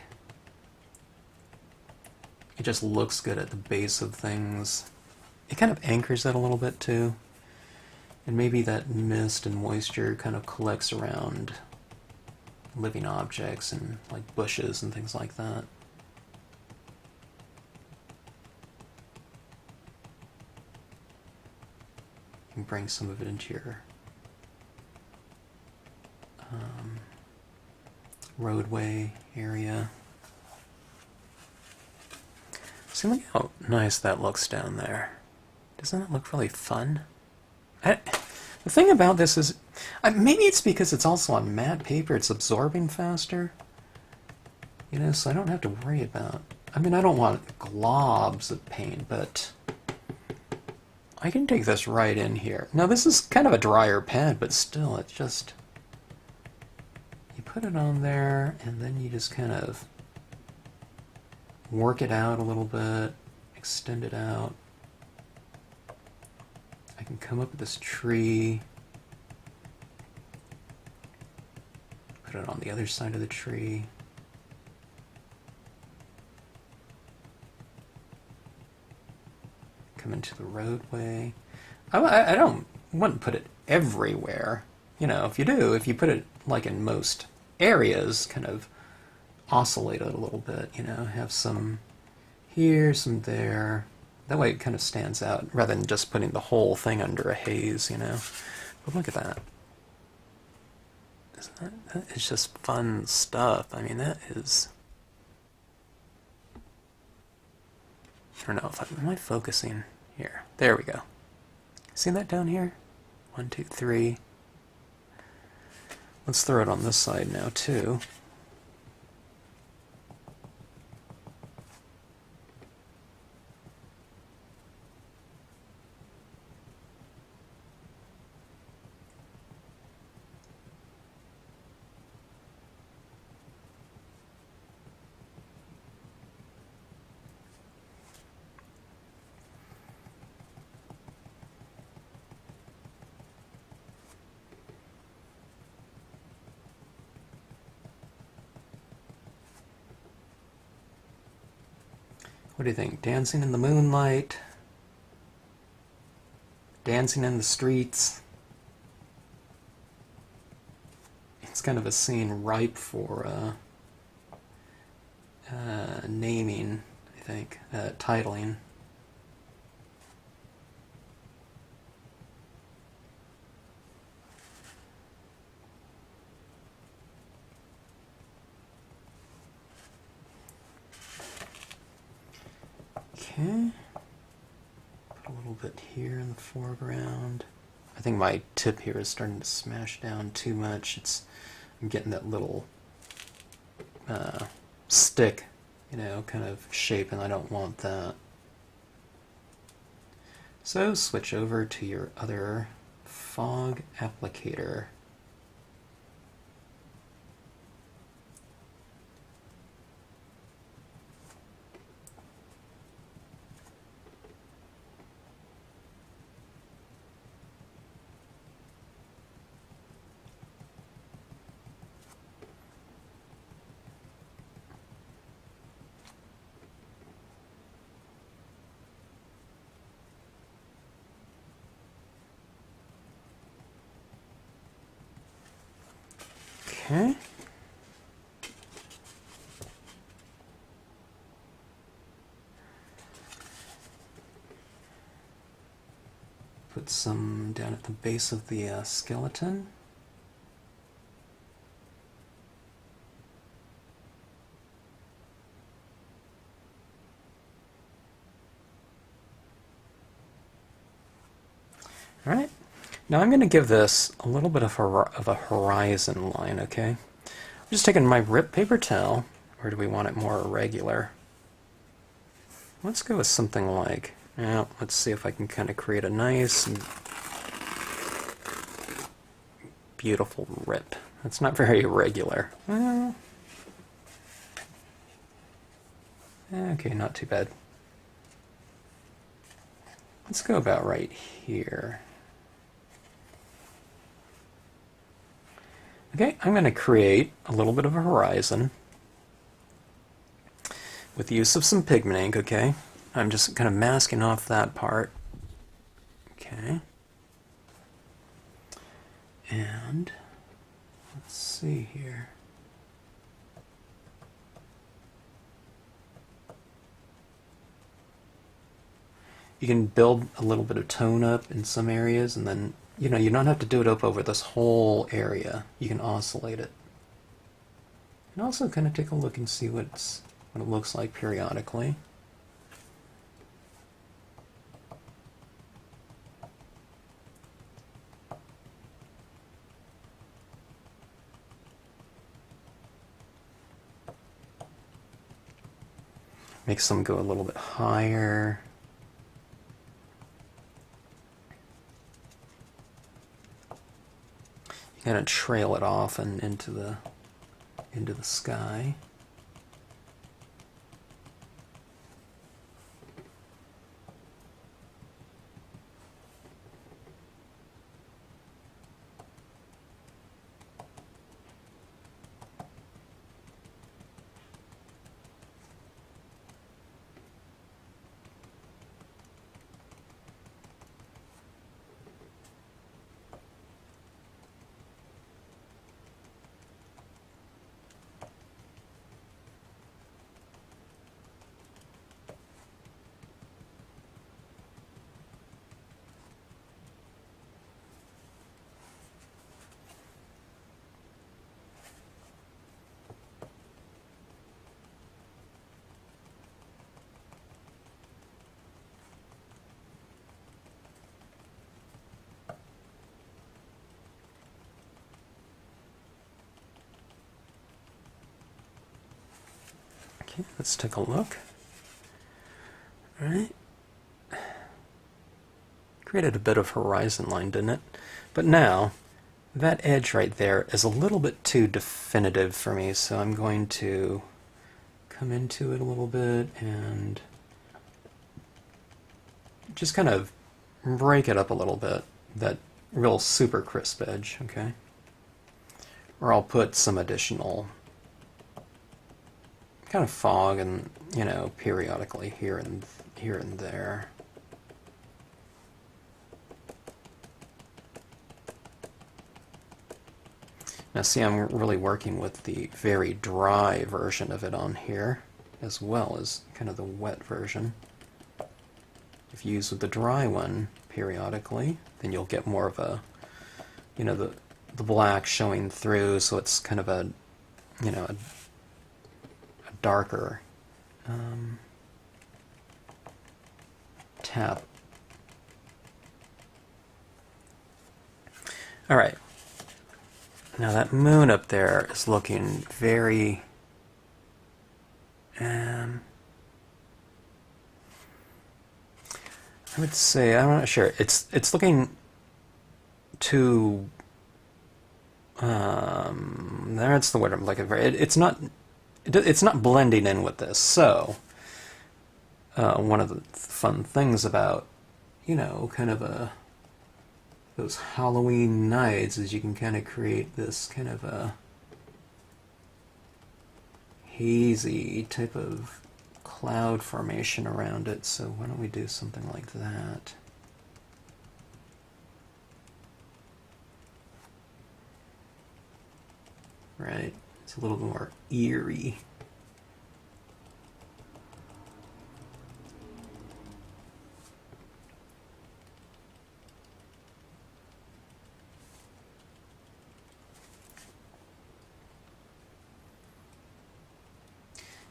it just looks good at the base of things. It kind of anchors it a little bit too. And maybe that mist and moisture kind of collects around living objects and like bushes and things like that. You can bring some of it into your roadway area. See, look how nice that looks down there. Doesn't it look really fun? The thing about this is, maybe it's because it's also on matte paper, it's absorbing faster. You know, so I don't have to worry about, I mean, I don't want globs of paint, but I can take this right in here. Now this is kind of a drier pen, but still, it's just, you put it on there, and then you just kind of work it out a little bit, extend it out. I can come up with this tree, put it on the other side of the tree. Come into the roadway. I wouldn't put it everywhere. You know, if you put it like in most areas, kind of oscillate it a little bit, you know, have some here, some there. That way it kind of stands out, rather than just putting the whole thing under a haze, you know. But look at that. That is just fun stuff. I mean, that is... I don't know if am I focusing here. There we go. See that down here? 1, 2, 3. Let's throw it on this side now, too. What do you think? Dancing in the moonlight? Dancing in the streets? It's kind of a scene ripe for naming, I think, titling. Okay, put a little bit here in the foreground. I think my tip here is starting to smash down too much. I'm getting that little stick, you know, kind of shape, and I don't want that. So switch over to your other fog applicator. Okay. Put some down at the base of the skeleton. All right. Now I'm going to give this a little bit of a horizon line, okay? I'm just taking my rip paper towel, or do we want it more irregular? Let's go with something like, yeah, let's see if I can kind of create a nice, beautiful rip. It's not very irregular. Okay, not too bad. Let's go about right here. Okay, I'm going to create a little bit of a horizon with the use of some pigment ink, okay? I'm just kind of masking off that part. Okay. And let's see here. You can build a little bit of tone up in some areas, and then, you know, you don't have to do it up over this whole area. You can oscillate it. And also kind of take a look and see what it looks like periodically. Make some go a little bit higher. You kind of trail it off and into the sky. Okay, let's take a look. All right. Created a bit of horizon line, didn't it? But now, that edge right there is a little bit too definitive for me, so I'm going to come into it a little bit and just kind of break it up a little bit, that real super crisp edge, okay? Or I'll put some additional kind of fog and, you know, periodically here and there. Now see, I'm really working with the very dry version of it on here, as well as kind of the wet version. If you use the dry one periodically, then you'll get more of a, you know, the black showing through, so it's kind of a, you know, a darker tap. All right. Now that moon up there is looking very I would say, I'm not sure. It's looking too that's the word I'm looking for. It's not blending in with this. So one of the fun things about, you know, kind of those Halloween nights is you can kind of create this kind of a hazy type of cloud formation around it. So why don't we do something like that? right? It's a little more eerie.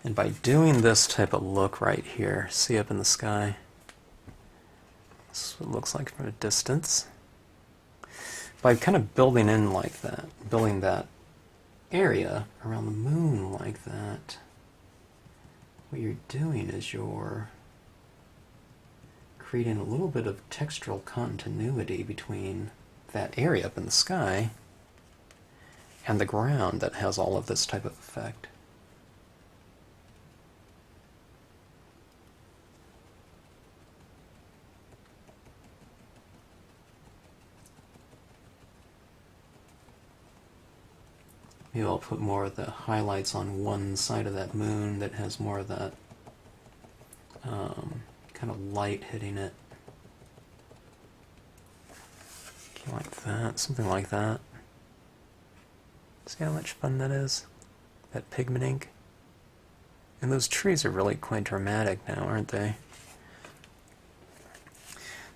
And by doing this type of look right here, see up in the sky, this is what it looks like from a distance. By kind of building in like that, building that area around the moon like that, what you're doing is you're creating a little bit of textural continuity between that area up in the sky and the ground that has all of this type of effect. Maybe I'll put more of the highlights on one side of that moon that has more of that kind of light hitting it. Okay, like that, something like that. See how much fun that is? That pigment ink. And those trees are really quite dramatic now, aren't they?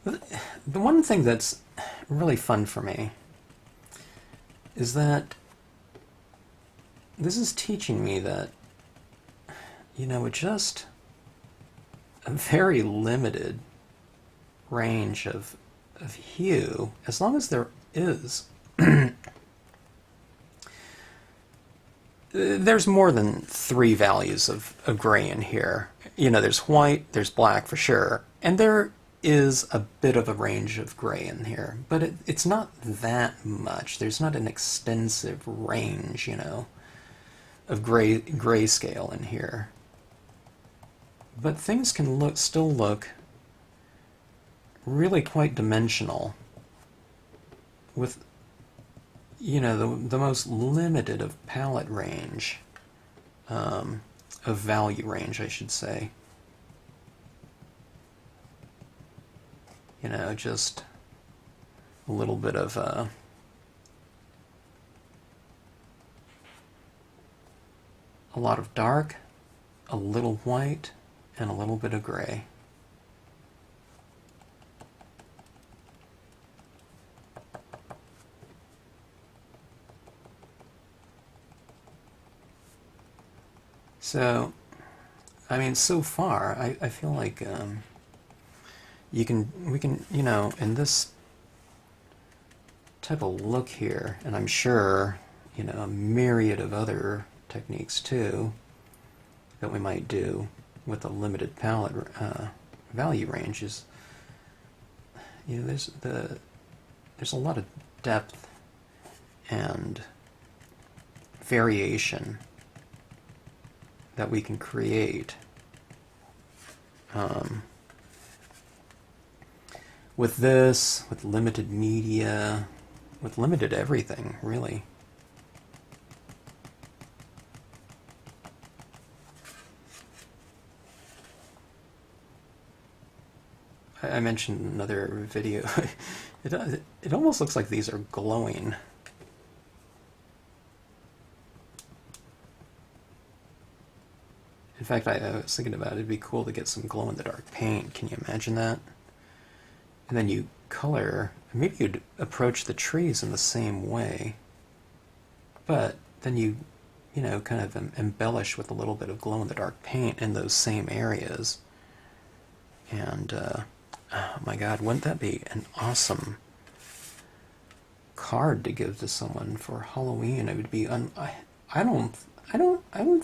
The one thing that's really fun for me is that this is teaching me that, you know, with just a very limited range of hue, as long as there is, there's more than 3 values of gray in here. You know, there's white, there's black for sure, and there is a bit of a range of gray in here, but it's not that much. There's not an extensive range, you know, of grayscale in here. But things can still look really quite dimensional with, you know, the most limited of palette range, of value range, I should say. You know, just a little bit of a lot of dark, a little white, and a little bit of gray. So, I mean, so far, I feel like we can, you know, in this type of look here, and I'm sure, you know, a myriad of other techniques too that we might do with a limited palette value ranges. You know, there's a lot of depth and variation that we can create with this, with limited media, with limited everything, really. I mentioned in another video, it almost looks like these are glowing. In fact, I was thinking about it'd be cool to get some glow-in-the-dark paint. Can you imagine that? And then you color, maybe you'd approach the trees in the same way, but then you know, kind of embellish with a little bit of glow-in-the-dark paint in those same areas. And, oh my god, wouldn't that be an awesome card to give to someone for Halloween? It would be, I don't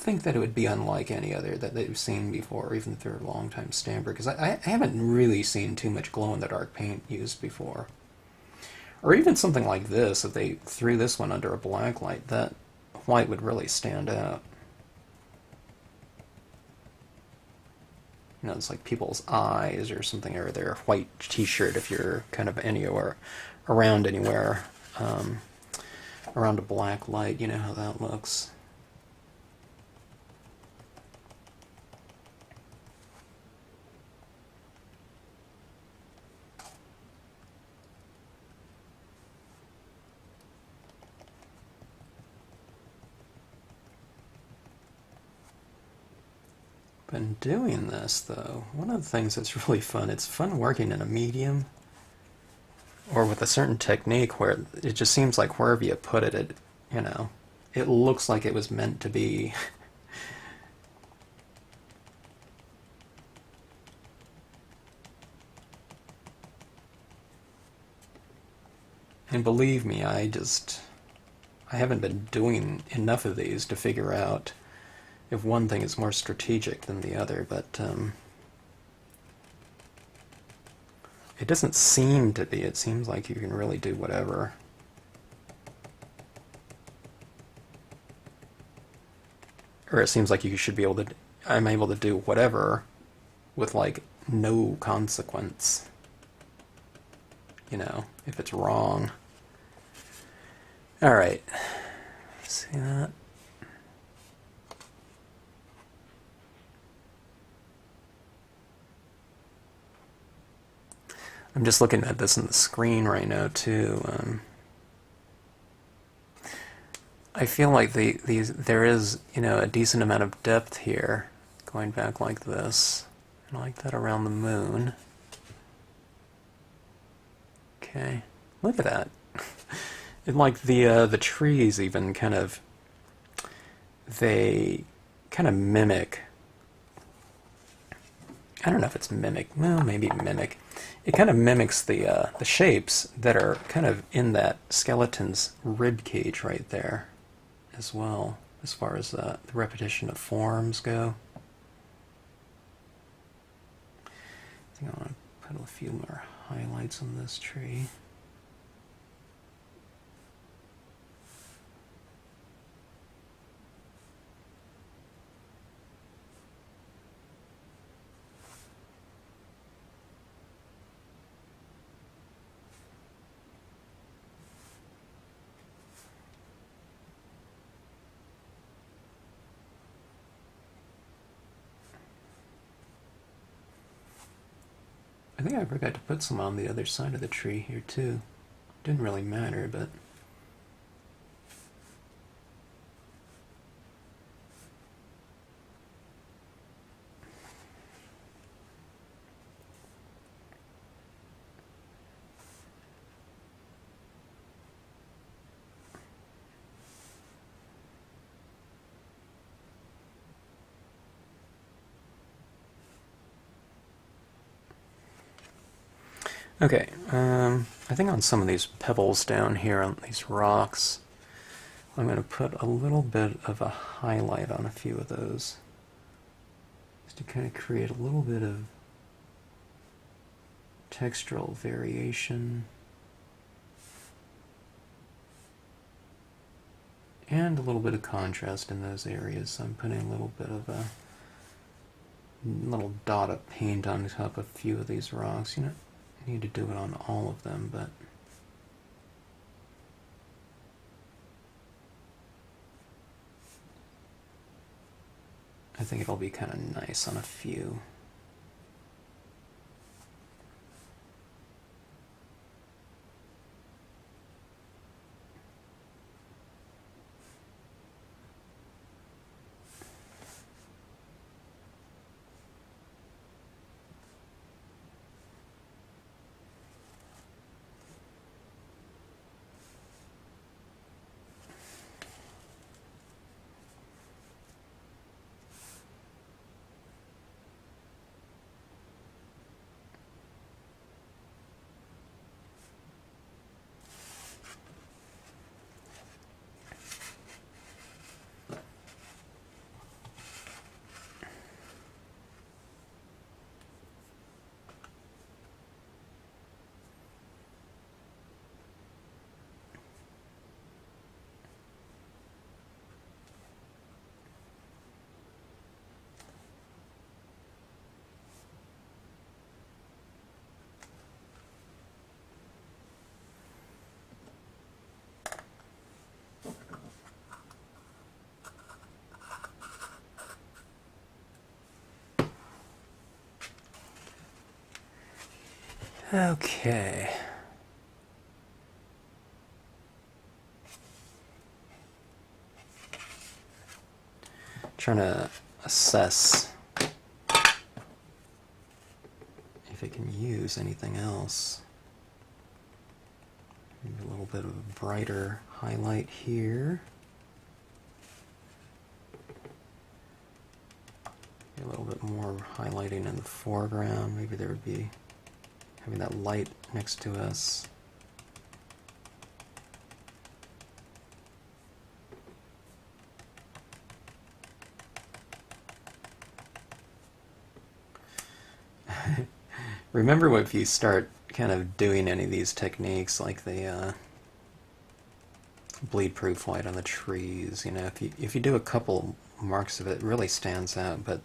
think that it would be unlike any other that they've seen before, even if they're a long-time stamper, because I haven't really seen too much glow-in-the-dark paint used before. Or even something like this, if they threw this one under a black light, that white would really stand out. You know, it's like people's eyes or something, or their white t-shirt if you're kind of anywhere, around a black light, you know how that looks. been doing this, though, one of the things that's really fun, it's fun working in a medium or with a certain technique where it just seems like wherever you put it, it looks like it was meant to be. And believe me, I haven't been doing enough of these to figure out if one thing is more strategic than the other, but it doesn't seem to be. It seems like you can really do whatever. Or it seems like you should be able to, I'm able to do whatever with like no consequence, if it's wrong. All right, see that? I'm just looking at this on the screen right now too. I feel like there is a decent amount of depth here, going back like this, and like that around the moon. Okay, look at that. And like the trees even they kind of mimic. I don't know if it's mimic. Well, maybe mimic. It kind of mimics the shapes that are kind of in that skeleton's rib cage right there, as well, as far as the repetition of forms go. I think I want to put a few more highlights on this tree. I think I forgot to put some on the other side of the tree here too. Didn't really matter, but okay, I think on some of these pebbles down here, on these rocks, I'm going to put a little bit of a highlight on a few of those, just to kind of create a little bit of textural variation, and a little bit of contrast in those areas. So I'm putting a little bit of a little dot of paint on top of a few of these rocks. I need to do it on all of them, but I think it'll be kind of nice on a few. Okay. Trying to assess if it can use anything else. Maybe a little bit of a brighter highlight here. A little bit more highlighting in the foreground. Maybe there would be having that light next to us. Remember, if you start kind of doing any of these techniques, like the bleed-proof white on the trees, you know, if you do a couple marks of it, it really stands out. But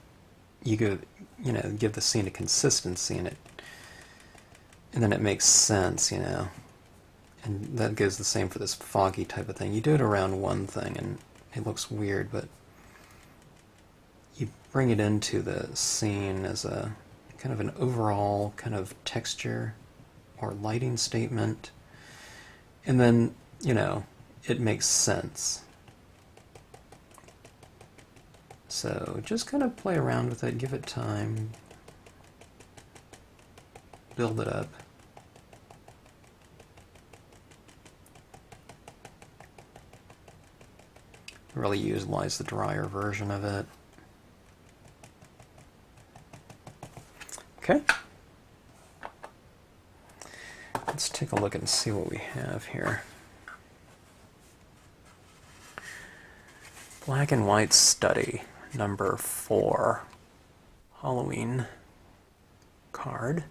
you give the scene a consistency in it, and then it makes sense, you know. And that goes the same for this foggy type of thing. You do it around one thing, and it looks weird, but you bring it into the scene as a kind of an overall kind of texture or lighting statement, and then, you know, it makes sense. So just kind of play around with it, give it time, build it up. Really utilize the drier version of it. Okay. Let's take a look and see what we have here. Black and White Study, number 4. Halloween card.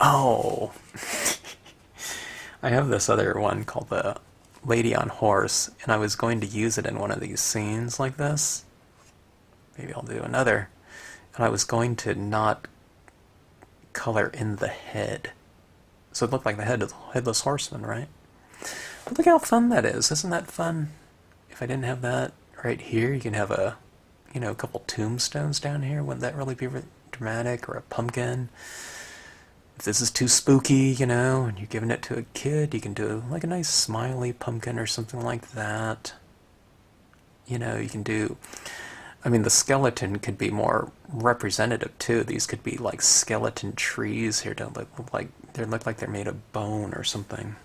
Oh! I have this other one called the Lady on Horse, and I was going to use it in one of these scenes like this. Maybe I'll do another. And I was going to not color in the head. So it looked like the head of the Headless Horseman, right? But look how fun that is. Isn't that fun? If I didn't have that right here, you can have a, you know, a couple tombstones down here. Wouldn't that really be dramatic? Or a pumpkin. If this is too spooky, you know, and you're giving it to a kid, you can do like a nice smiley pumpkin or something like that. You know, you can do... I mean, the skeleton could be more representative too. These could be like skeleton trees here. Don't look like they're made of bone or something.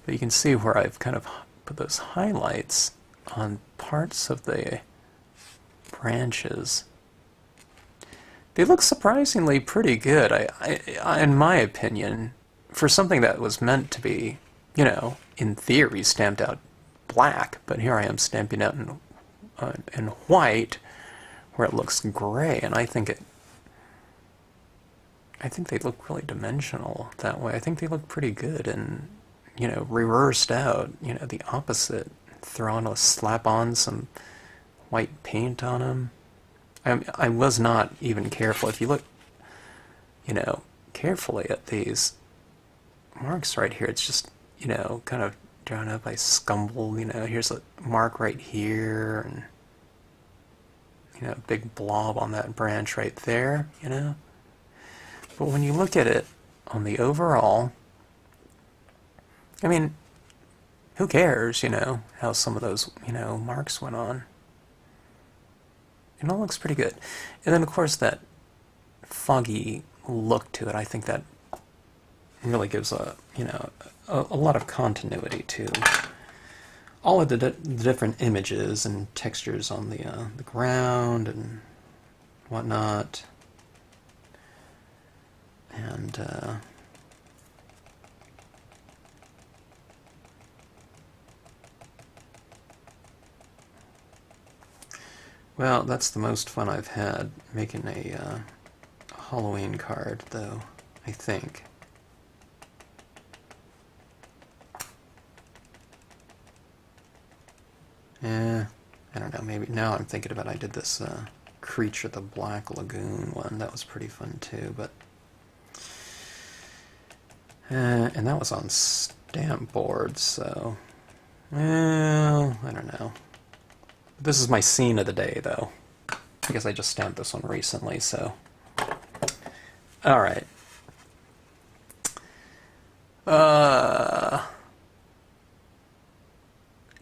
But you can see where I've kind of put those highlights on parts of the branches. They look surprisingly pretty good. I, in my opinion, for something that was meant to be, you know, in theory stamped out black, but here I am stamping out in white, where it looks gray, and I think they look really dimensional that way. I think they look pretty good, and, you know, reversed out, you know, the opposite, slap on some white paint on them. I was not even careful. If you look, you know, carefully at these marks right here, it's just, you know, kind of drawn up by scumble. You know, here's a mark right here, and, you know, a big blob on that branch right there, you know. But when you look at it on the overall, I mean, who cares, you know, how some of those, you know, marks went on. It all looks pretty good. And then, of course, that foggy look to it, I think that really gives a, you know, a lot of continuity to all of the different images and textures on the ground and whatnot. And well, that's the most fun I've had making a Halloween card, though, I think. I don't know, maybe now I'm thinking about I did this Creature the Black Lagoon one. That was pretty fun too, but and that was on stamp boards, so well, I don't know. This is my scene of the day, though. I guess I just stamped this one recently, so alright.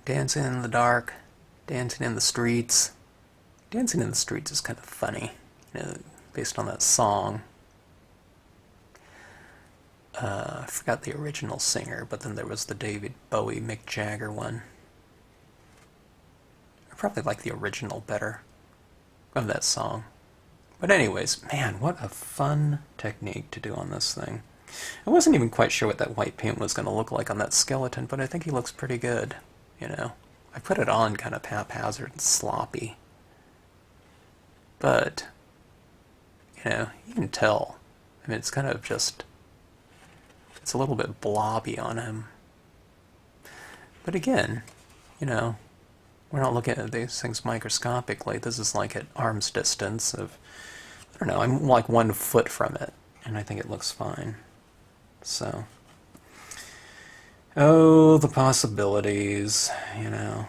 Dancing in the dark, dancing in the streets. Dancing in the streets is kind of funny. based on that song. I forgot the original singer, but then there was the David Bowie, Mick Jagger one. I probably like the original better of that song. But anyways, man, what a fun technique to do on this thing. I wasn't even quite sure what that white paint was going to look like on that skeleton, but I think he looks pretty good, you know. I put it on kind of haphazard and sloppy. But, you know, you can tell. I mean, it's kind of just... it's a little bit blobby on him. But again, you know, we're not looking at these things microscopically. This is like at arm's distance of, I don't know, I'm like 1 foot from it, and I think it looks fine. So, oh, the possibilities, you know.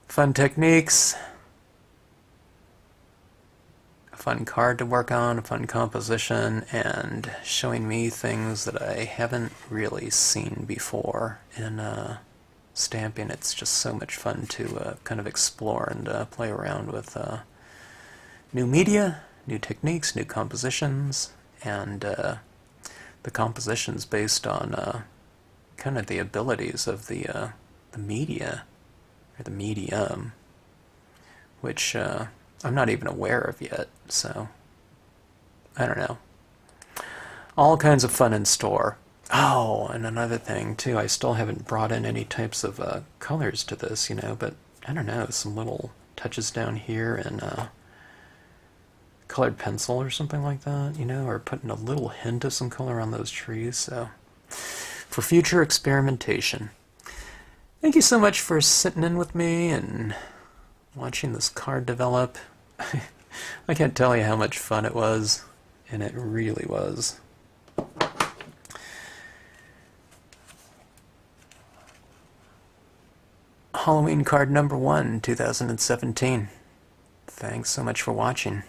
Fun techniques. Fun card to work on, a fun composition, and showing me things that I haven't really seen before in stamping. It's just so much fun to kind of explore and play around with new media, new techniques, new compositions, and the compositions based on kind of the abilities of the media, or the medium, which I'm not even aware of yet, so I don't know. All kinds of fun in store. Oh, and another thing, too, I still haven't brought in any types of colors to this, you know, but I don't know, some little touches down here and colored pencil or something like that, you know, or putting a little hint of some color on those trees, so for future experimentation. Thank you so much for sitting in with me and watching this card develop. I can't tell you how much fun it was, and it really was. Halloween card number 1, 2017. Thanks so much for watching.